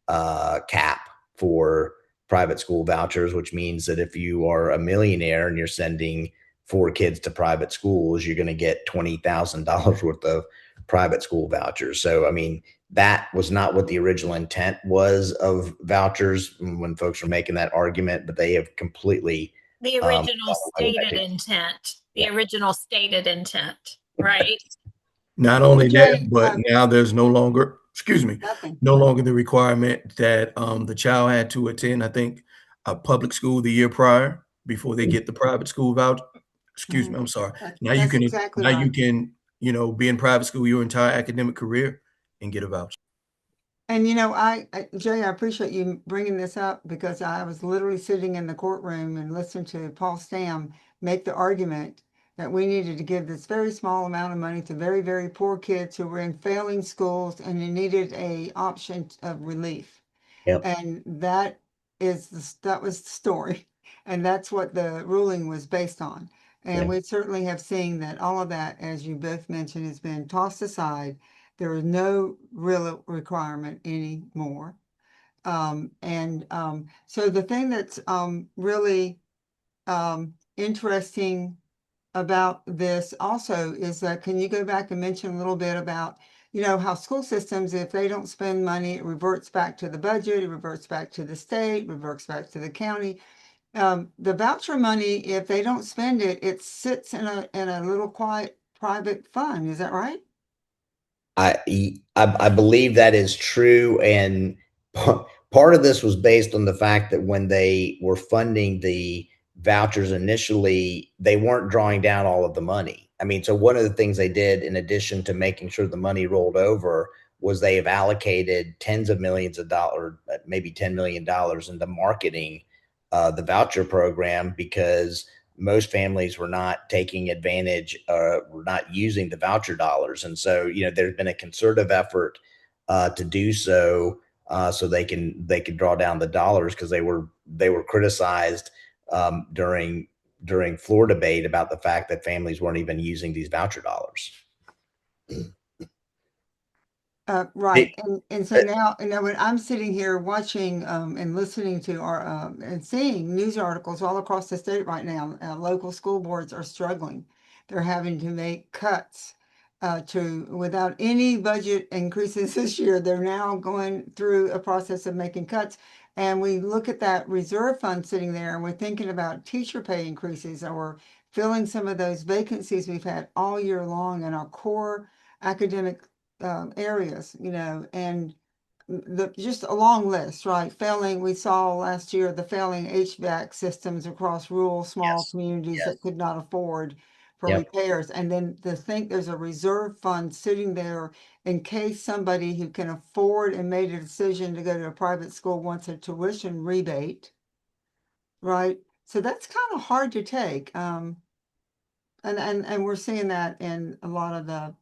cap for private school vouchers, which means that if you are a millionaire and you're sending 4 kids to private schools, you're going to get $20,000 worth of private school vouchers. So, I mean, that was not what the original intent was of vouchers when folks were making that argument, but they have completely the original stated intent. The original stated intent, right? Not only Jay, that, but now there's no longer, nothing. no longer the requirement that the child had to attend, I think, a public school the year prior before they get the private school voucher. Excuse me, I'm sorry. Now you That's can exactly now you right. can, be in private school your entire academic career and get a voucher. And Jay, I appreciate you bringing this up because I was literally sitting in the courtroom and listening to Paul Stam make the argument that we needed to give this very small amount of money to very, very poor kids who were in failing schools and they needed a option of relief. Yep. And that was the story. And that's what the ruling was based on. And Yeah. we certainly have seen that all of that, as you both mentioned, has been tossed aside. There is no real requirement anymore. So the thing that's really interesting about this also is that, can you go back and mention a little bit about, how school systems, if they don't spend money, it reverts back to the budget, it reverts back to the state, reverts back to the county. The voucher money, if they don't spend it, it sits in a little quiet private fund. Is that right? I believe that is true, and part of this was based on the fact that when they were funding the vouchers initially, they weren't drawing down all of the money. I mean, so one of the things they did, in addition to making sure the money rolled over, was they have allocated tens of millions of dollars, maybe $10 million into marketing the voucher program, because most families were not taking advantage, were not using the voucher dollars. And so, there's been a concerted effort to do so, so they can draw down the dollars, because they were criticized during floor debate about the fact that families weren't even using these voucher dollars. Right. And so now, when I'm sitting here watching and listening to and seeing news articles all across the state right now, local school boards are struggling. They're having to make cuts without any budget increases this year. They're now going through a process of making cuts. And we look at that reserve fund sitting there and we're thinking about teacher pay increases or filling some of those vacancies we've had all year long in our core academic areas, and just a long list, right? We saw last year the failing HVAC systems across rural small Yes. communities Yes. that could not afford for Yep. repairs. And then to think there's a reserve fund sitting there in case somebody who can afford and made a decision to go to a private school wants a tuition rebate, right? So that's kind of hard to take. And we're seeing that in a lot of the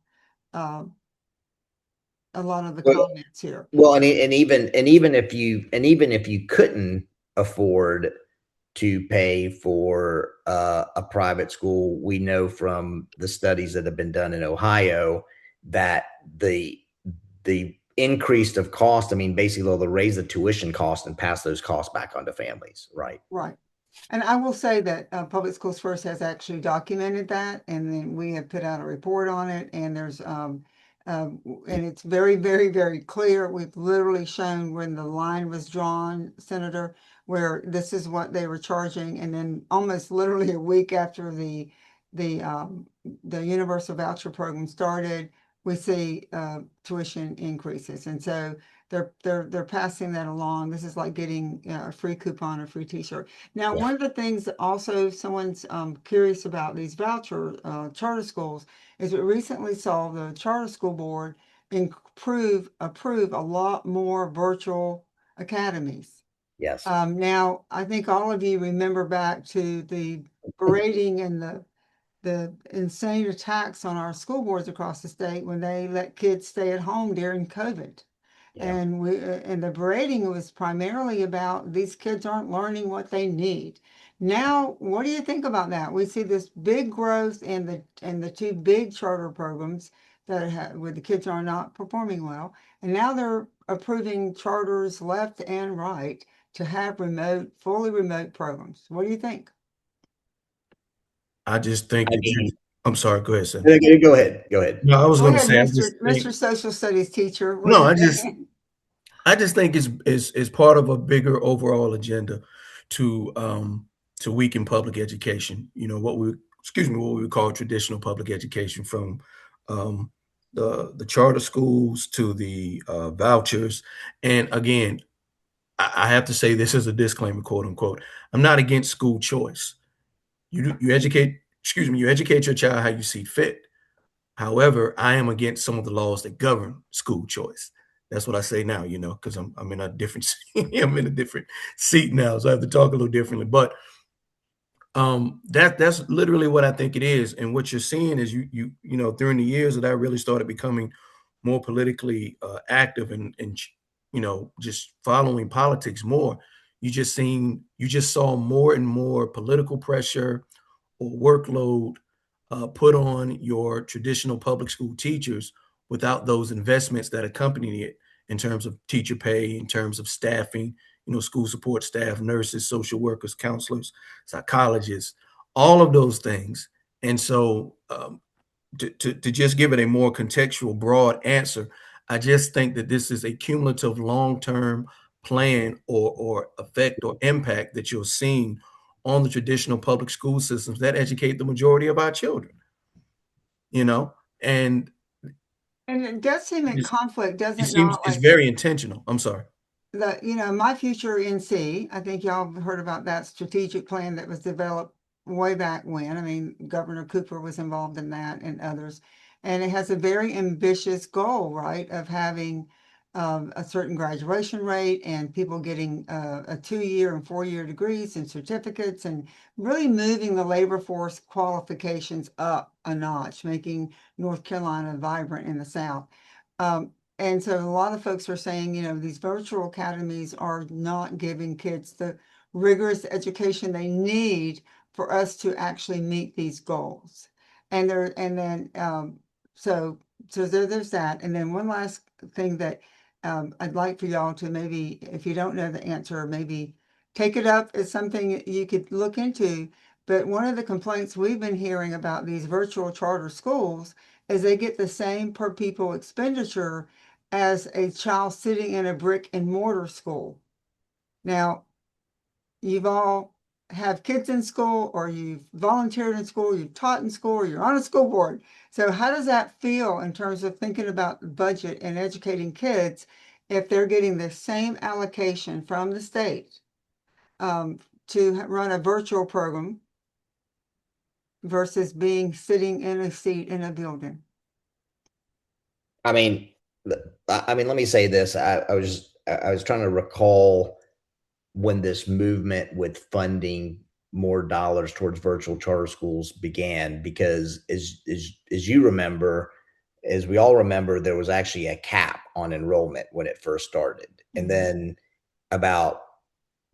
Well, comments here. Well, and even if you couldn't afford to pay for a private school. We know from the studies that have been done in Ohio that the increase of cost, I mean, basically they'll raise the tuition cost and pass those costs back onto families, right? Right. And I will say that Public Schools First has actually documented that, and then we have put out a report on it, and there's and it's very, very, very clear. We've literally shown when the line was drawn, Senator, where this is what they were charging, and then almost literally a week after the universal voucher program started, we see tuition increases, and so they're passing that along. This is like getting a free coupon or free T-shirt. Now, Yeah. one of the things that also someone's curious about these voucher charter schools is we recently saw the charter school board approve a lot more virtual academies. Yes. Now, I think all of you remember back to the berating and the insane attacks on our school boards across the state when they let kids stay at home during COVID. Yeah. And the berating was primarily about these kids aren't learning what they need. Now, what do you think about that? We see this big growth in the two big charter programs that where the kids are not performing well, and now they're approving charters left and right to have fully remote programs. What do you think? I just think I mean, I'm sorry, go ahead, Sam. go ahead. Go ahead. No, I was Go going to ahead, say, Mr. Social Studies teacher. What no, do you think? I just think it's part of a bigger overall agenda to weaken public education. You know, what we would call traditional public education, from the charter schools to the vouchers. And again, I have to say this as a disclaimer, quote unquote. I'm not against school choice. You educate your child how you see fit. However, I am against some of the laws that govern school choice. That's what I say now, you know, because I'm in a different I'm in a different seat now, so I have to talk a little differently. But that's literally what I think it is. And what you're seeing is you know, during the years that I really started becoming more politically active and you know, just following politics more, you just saw more and more political pressure or workload put on your traditional public school teachers without those investments that accompany it in terms of teacher pay, in terms of staffing, you know, school support staff, nurses, social workers, counselors, psychologists, all of those things. And so to just give it a more contextual, broad answer, I just think that this is a cumulative long-term plan or effect or impact that you're seeing on the traditional public school systems that educate the majority of our children, you know, and And it does seem in conflict, does it it seems not? it's Like very intentional. I'm sorry. My future NC, I think y'all have heard about that strategic plan that was developed way back when. I mean, Governor Cooper was involved in that and others. And it has a very ambitious goal, right, of having a certain graduation rate and people getting a 2-year and 4-year degrees and certificates, and really moving the labor force qualifications up a notch, making North Carolina vibrant in the South. And so a lot of folks are saying, you know, these virtual academies are not giving kids the rigorous education they need for us to actually meet these goals. And then so there's that. And then one last thing that I'd like for y'all to, maybe, if you don't know the answer, maybe take it up as something you could look into. But one of the complaints we've been hearing about these virtual charter schools is they get the same per pupil expenditure as a child sitting in a brick and mortar school. Now, you've all have kids in school, or you've volunteered in school, you've taught in school, or you're on a school board. So how does that feel in terms of thinking about the budget and educating kids if they're getting the same allocation from the state to run a virtual program versus being sitting in a seat in a building? I mean, let me say this. I was trying to recall when this movement with funding more dollars towards virtual charter schools began, because as you remember, as we all remember, there was actually a cap on enrollment when it first started. And then about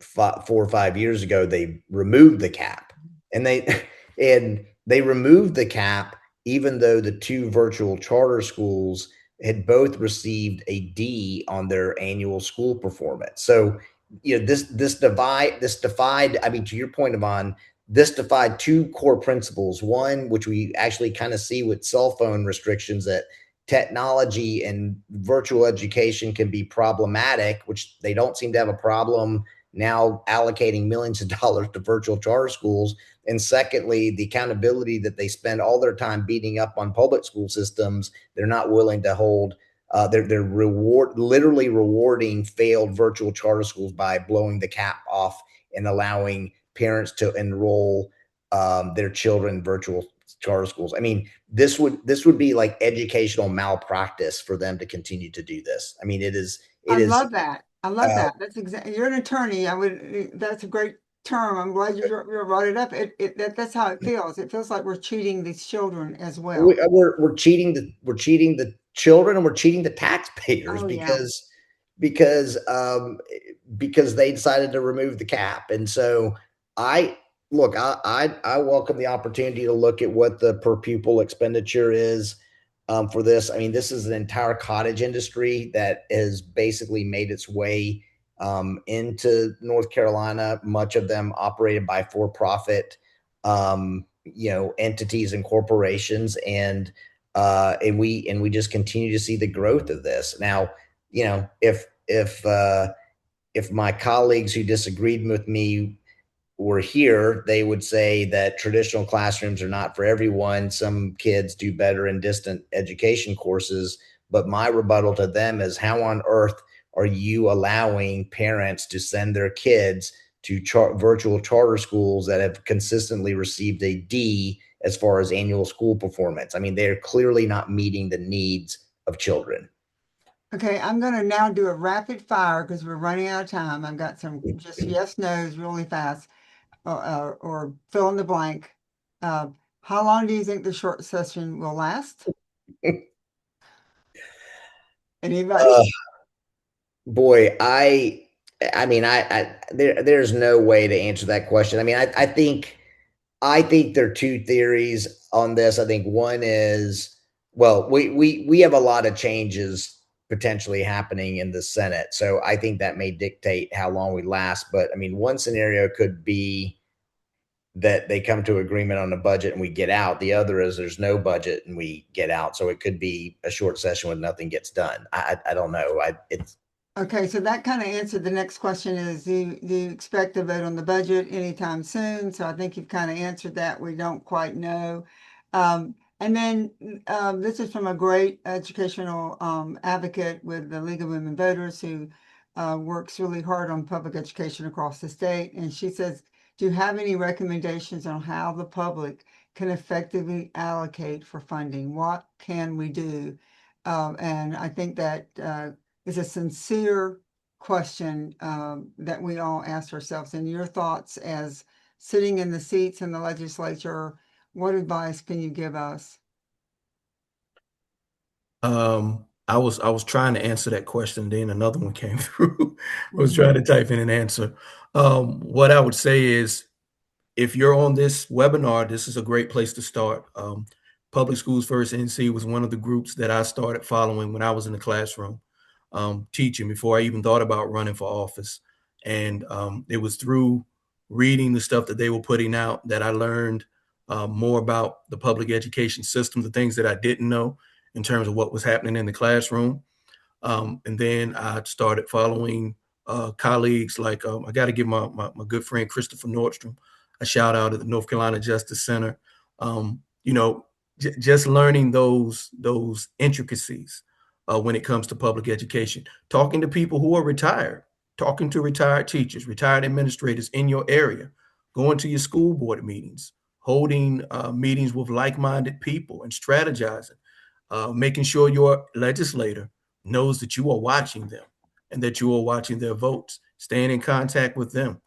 4 or 5 years ago, they removed the cap, and they removed the cap even though the two virtual charter schools had both received a D on their annual school performance. So, this defied. I mean, to your point, Yvonne, this defied two core principles. One, which we actually kind of see with cell phone restrictions, that technology and virtual education can be problematic, which they don't seem to have a problem now allocating millions of dollars to virtual charter schools. And secondly, the accountability that they spend all their time beating up on public school systems, they're not willing to hold. They're literally rewarding failed virtual charter schools by blowing the cap off and allowing parents to enroll their children in virtual charter schools. I mean, this would be like educational malpractice for them to continue to do this. I mean, I love that. I love that. That's exactly. You're an attorney. That's a great term. I'm glad you brought it up. That's how it feels. It feels like we're cheating these children as well. We're cheating the children, and we're cheating the taxpayers Oh, yeah. because they decided to remove the cap. And so I welcome the opportunity to look at what the per pupil expenditure is for this. I mean, this is an entire cottage industry that has basically made its way into North Carolina, much of them operated by for-profit entities and corporations, and we just continue to see the growth of this. Now, if my colleagues who disagreed with me were here, they would say that traditional classrooms are not for everyone. Some kids do better in distant education courses. But my rebuttal to them is, how on earth are you allowing parents to send their kids to virtual charter schools that have consistently received a D as far as annual school performance? I mean, they're clearly not meeting the needs of children. Okay, I'm going to now do a rapid fire because we're running out of time. I've got some just yes, no's really fast, or fill in the blank. How long do you think the short session will last? Anybody? Boy, there's no way to answer that question. I mean, I think there are two theories on this. I think one is, well, we have a lot of changes potentially happening in the Senate, so I think that may dictate how long we last. But I mean, one scenario could be that they come to agreement on the budget and we get out. The other is there's no budget and we get out. So it could be a short session when nothing gets done. I don't know. It's Okay, so that kind of answered the next question is, do you expect to vote on the budget anytime soon? So I think you've kind of answered that. We don't quite know. And then this is from a great educational advocate with the League of Women Voters who works really hard on public education across the state. And she says, do you have any recommendations on how the public can effectively allocate for funding? What can we do? And I think that is a sincere question that we all ask ourselves. And your thoughts as sitting in the seats in the legislature, what advice can you give us? I was trying to answer that question, then another one came through. I was trying to type in an answer. What I would say is, if you're on this webinar, this is a great place to start. Public Schools First NC was one of the groups that I started following when I was in the classroom teaching, before I even thought about running for office. And it was through reading the stuff that they were putting out that I learned more about the public education system, the things that I didn't know in terms of what was happening in the classroom. And then I started following colleagues like, I got to give my good friend Christopher Nordstrom a shout out at the North Carolina Justice Center. Just learning those intricacies when it comes to public education, talking to people who are retired, talking to retired teachers, retired administrators in your area, going to your school board meetings, holding meetings with like-minded people and strategizing, making sure your legislator knows that you are watching them and that you are watching their votes, staying in contact with them.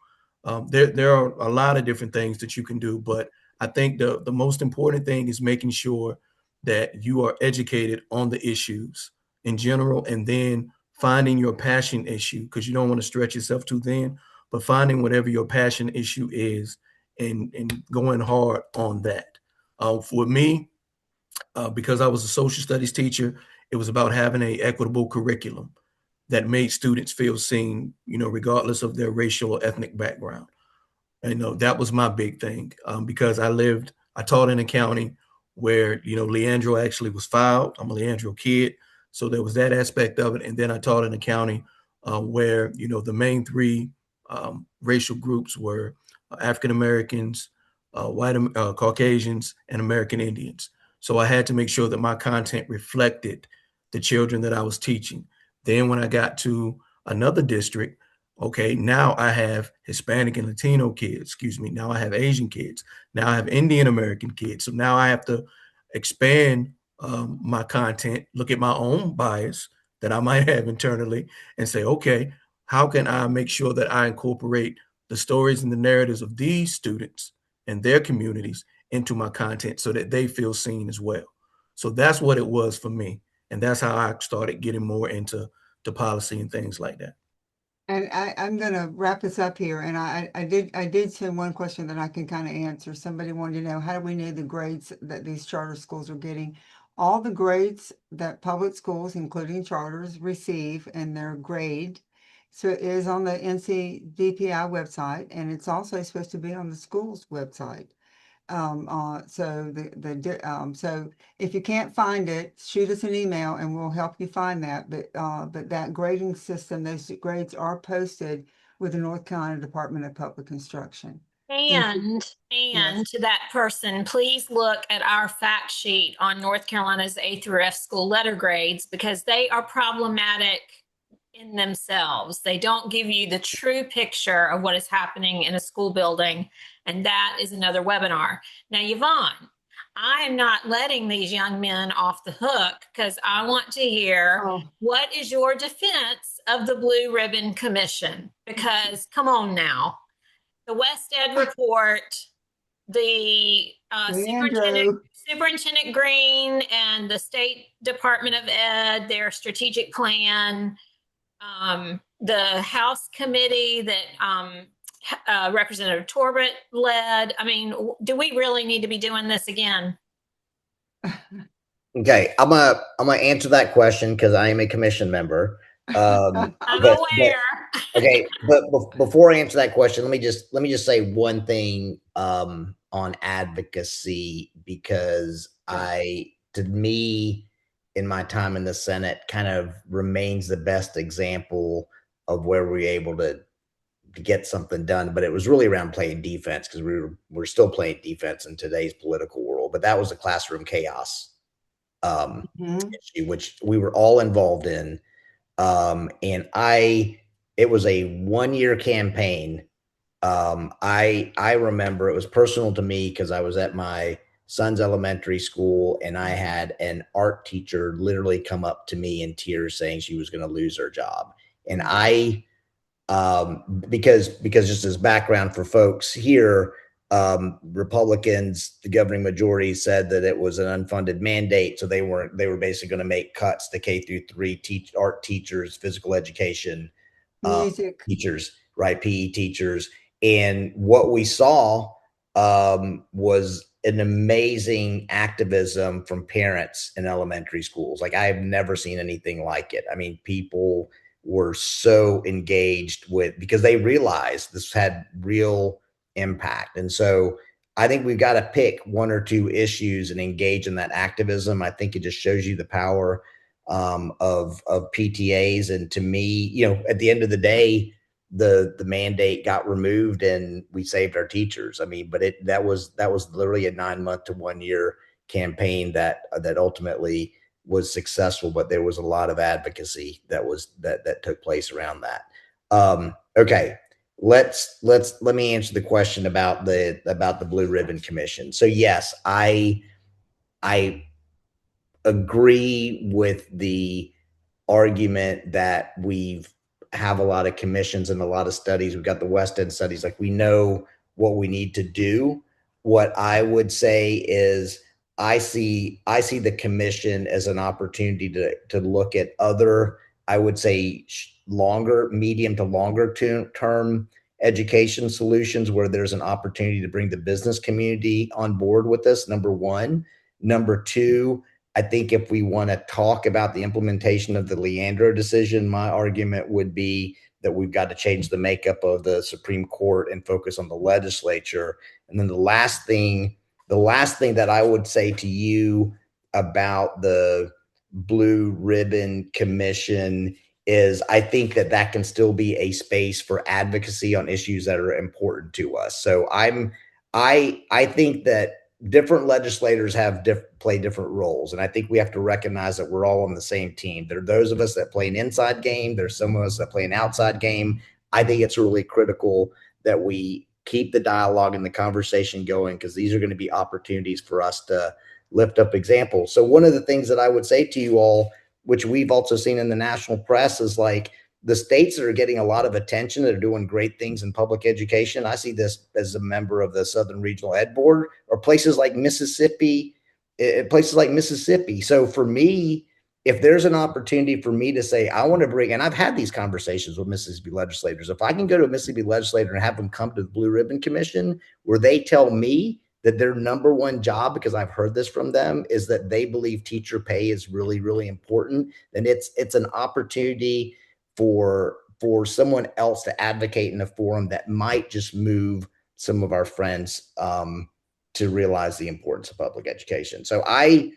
There are a lot of different things that you can do, but I think the most important thing is making sure that you are educated on the issues in general, and then finding your passion issue, because you don't want to stretch yourself too thin, but finding whatever your passion issue is and going hard on that. For me, because I was a social studies teacher, it was about having an equitable curriculum that made students feel seen, regardless of their racial or ethnic background. That was my big thing, because I taught in a county where, Leandro actually was filed. I'm a Leandro kid. So there was that aspect of it. And then I taught in a county where, the main three racial groups were African Americans, white Caucasians, and American Indians. So I had to make sure that my content reflected the children that I was teaching. Then when I got to another district, okay, now I have Hispanic and Latino kids, excuse me. Now I have Asian kids. Now I have Indian American kids. So now I have to expand my content, look at my own bias that I might have internally and say, okay, how can I make sure that I incorporate the stories and the narratives of these students and their communities into my content so that they feel seen as well. So that's what it was for me. And that's how I started getting more into policy and things like that. And I'm going to wrap this up here. And I did send one question that I can kind of answer. Somebody wanted to know, how do we know the grades that these charter schools are getting? All the grades that public schools, including charters, receive, and their grade. So it is on the NCGA website, and it's also supposed to be on the school's website. So if you can't find it, shoot us an email and we'll help you find that. But that grading system, those grades are posted with the North Carolina Department of Public Instruction. And Yes. to that person, please look at our fact sheet on North Carolina's A through F school letter grades, because they are problematic in themselves. They don't give you the true picture of what is happening in a school building. And that is another webinar. Now, Yvonne, I am not letting these young men off the hook, because I want to hear what is your defense of the Blue Ribbon Commission? Because come on now, the West Ed report, the Superintendent Green and the State Department of Ed, their strategic plan, the House committee that Representative Torbett led. I mean, do we really need to be doing this again? Okay, I'm gonna answer that question because I am a commission member. I'm aware. Okay, but before I answer that question, let me just say one thing on advocacy, because to me, in my time in the Senate, kind of remains the best example of where we're able to get something done. But it was really around playing defense, because we're still playing defense in today's political world. But that was a classroom chaos issue, which we were all involved in. And it was a 1-year campaign. I remember it was personal to me because I was at my son's elementary school, and I had an art teacher literally come up to me in tears saying she was going to lose her job. And because just as background for folks here, Republicans, the governing majority, said that it was an unfunded mandate. So they were basically going to make cuts to K-3 art teachers, physical education, music teachers, right? PE teachers. And what we saw was an amazing activism from parents in elementary schools. Like, I have never seen anything like it. I mean, people were so engaged because they realized this had real impact. And so I think we've got to pick one or two issues and engage in that activism. I think it just shows you the power of PTAs. And to me, at the end of the day, the mandate got removed and we saved our teachers. I mean, but that was literally a 9-month to 1 year campaign that ultimately was successful, but there was a lot of advocacy that took place around that. Okay, let me answer the question about the Blue Ribbon Commission. So yes, I agree with the argument that we have a lot of commissions and a lot of studies. We've got the West End studies. Like, we know what we need to do. What I would say is I see the commission as an opportunity to look at other, I would say, medium to longer term education solutions where there's an opportunity to bring the business community on board with this, number one. Number two, I think if we want to talk about the implementation of the Leandro decision, my argument would be that we've got to change the makeup of the Supreme Court and focus on the legislature. And then the last thing that I would say to you about the Blue Ribbon Commission is I think that can still be a space for advocacy on issues that are important to us. So I think that different legislators have play different roles, and I think we have to recognize that we're all on the same team. There are those of us that play an inside game. There's some of us that play an outside game. I think it's really critical that we keep the dialogue and the conversation going, because these are going to be opportunities for us to lift up examples. So one of the things that I would say to you all, which we've also seen in the national press, is like the states that are getting a lot of attention, that are doing great things in public education. I see this as a member of the Southern Regional Ed Board, or places like Mississippi. So for me, if there's an opportunity for me to say, I want to bring, and I've had these conversations with Mississippi legislators, if I can go to a Mississippi legislator and have them come to the Blue Ribbon Commission, where they tell me that their number one job, because I've heard this from them, is that they believe teacher pay is really, really important, then it's an opportunity for someone else to advocate in a forum that might just move some of our friends to realize the importance of public education. So I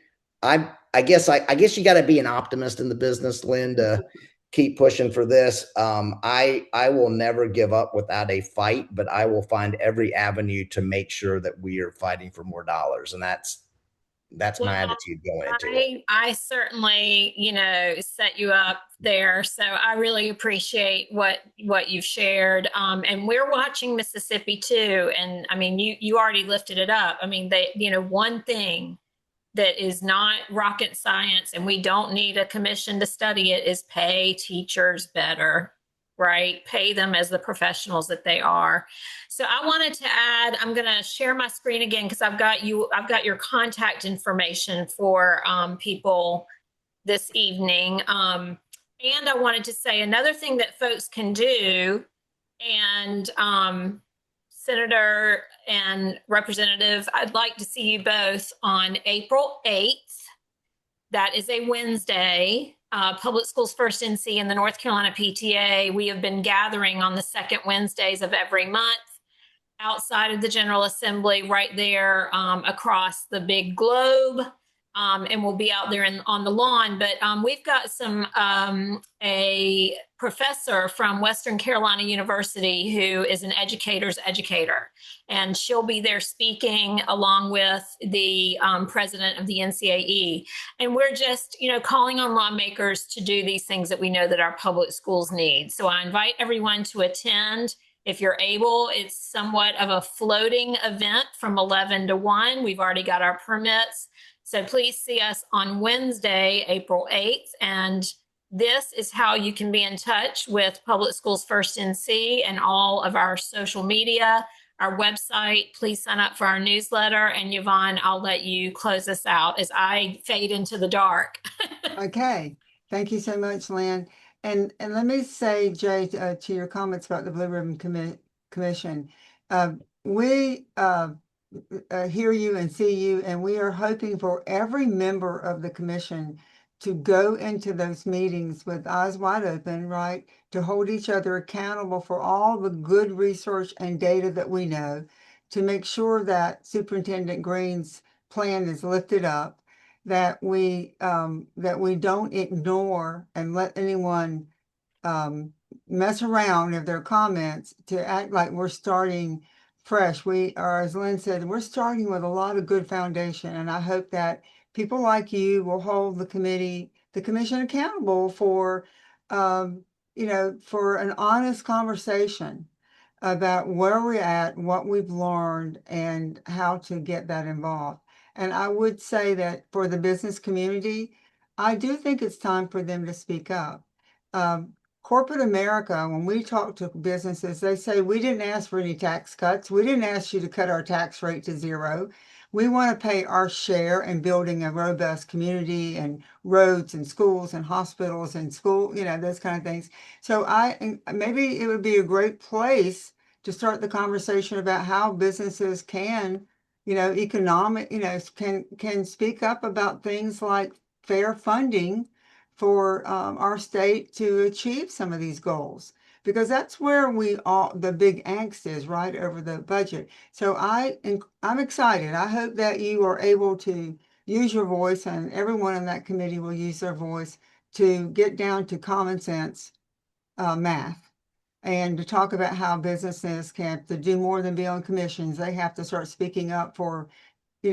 guess you got to be an optimist in the business, Lynn, to keep pushing for this. I will never give up without a fight, but I will find every avenue to make sure that we are fighting for more dollars. And that's my attitude going into it. I certainly, set you up there. So I really appreciate what you've shared. And we're watching Mississippi too. And I mean, you already lifted it up. I mean, one thing that is not rocket science, and we don't need a commission to study it, is pay teachers better, right? Pay them as the professionals that they are. So I wanted to add, I'm going to share my screen again, because I've got your contact information for people this evening. And I wanted to say another thing that folks can do, and Senator and Representative, I'd like to see you both on April 8th. That is a Wednesday. Public Schools First NC and the North Carolina PTA, we have been gathering on the second Wednesdays of every month outside of the General Assembly, right there across the big globe. And we'll be out there on the lawn. But we've got a professor from Western Carolina University who is an educator's educator. And she'll be there speaking along with the president of the NCAE. And we're just, calling on lawmakers to do these things that we know that our public schools need. So I invite everyone to attend. If you're able, it's somewhat of a floating event from 11 to 1. We've already got our permits. So please see us on Wednesday, April 8th. And this is how you can be in touch with Public Schools First NC and all of our social media, our website. Please sign up for our newsletter. And Yvonne, I'll let you close this out as I fade into the dark. Okay. Thank you so much, Lynn. And let me say, Jay, to your comments about the Blue Ribbon Commission, we hear you and see you, and we are hoping for every member of the commission to go into those meetings with eyes wide open, right? To hold each other accountable for all the good research and data that we know, to make sure that Superintendent Green's plan is lifted up, that we don't ignore and let anyone mess around if their comments, to act like we're starting fresh. We are, as Lynn said, we're starting with a lot of good foundation, and I hope that people like you will hold the commission accountable for, for an honest conversation about where we're at, what we've learned, and how to get that involved. And I would say that for the business community, I do think it's time for them to speak up. Corporate America, when we talk to businesses, they say, we didn't ask for any tax cuts. We didn't ask you to cut our tax rate to zero. We want to pay our share in building a robust community and roads and schools and hospitals and those kind of things. So maybe it would be a great place to start the conversation about how businesses can, can speak up about things like fair funding for our state to achieve some of these goals. Because that's where the big angst is, right, over the budget. So I'm excited. I hope that you are able to use your voice, and everyone in that committee will use their voice to get down to common sense math, and to talk about how businesses can, to do more than be on commissions. They have to start speaking up for, we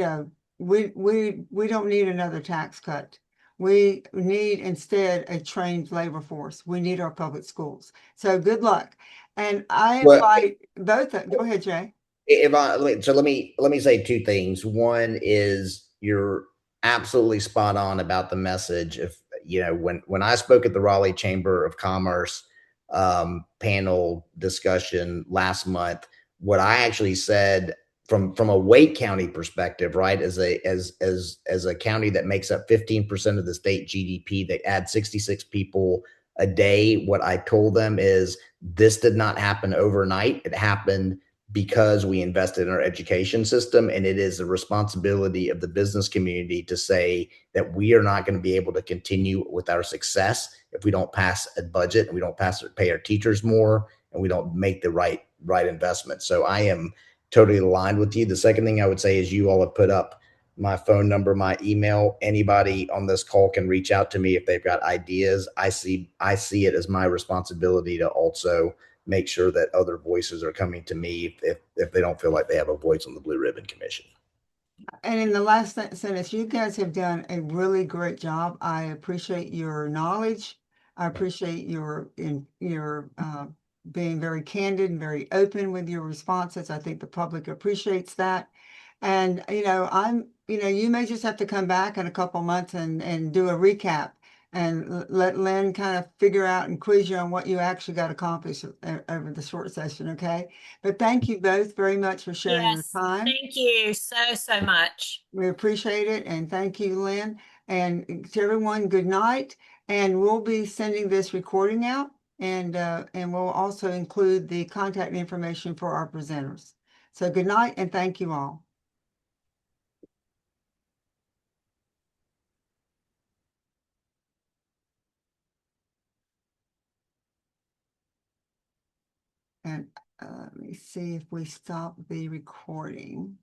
don't need another tax cut. We need instead a trained labor force. We need our public schools. So good luck. And I Well, invite both, go ahead, Jay. so let me say two things. One is you're absolutely spot on about the message. If when I spoke at the Raleigh Chamber of Commerce panel discussion last month, what I actually said from a Wake County perspective, right, as a county that makes up 15% of the state GDP, that adds 66 people a day, what I told them is this did not happen overnight. It happened because we invested in our education system, and it is the responsibility of the business community to say that we are not going to be able to continue with our success if we don't pass a budget, and we don't pay our teachers more, and we don't make the right investment. So I am totally aligned with you. The second thing I would say is you all have put up my phone number, my email. Anybody on this call can reach out to me if they've got ideas. I see it as my responsibility to also make sure that other voices are coming to me if they don't feel like they have a voice on the Blue Ribbon Commission. And in the last sentence, you guys have done a really great job. I appreciate your knowledge. I appreciate your being very candid and very open with your responses. I think the public appreciates that. And you may just have to come back in a couple months and do a recap, and let Lynn kind of figure out and quiz you on what you actually got accomplished over the short session. Okay. But thank you both very much for sharing your Yes, time. thank you so much. We appreciate it, and thank you, Lynn. And to everyone, good night. And we'll be sending this recording out, and we'll also include the contact information for our presenters. So good night, and thank you all. And let me see if we stop the recording.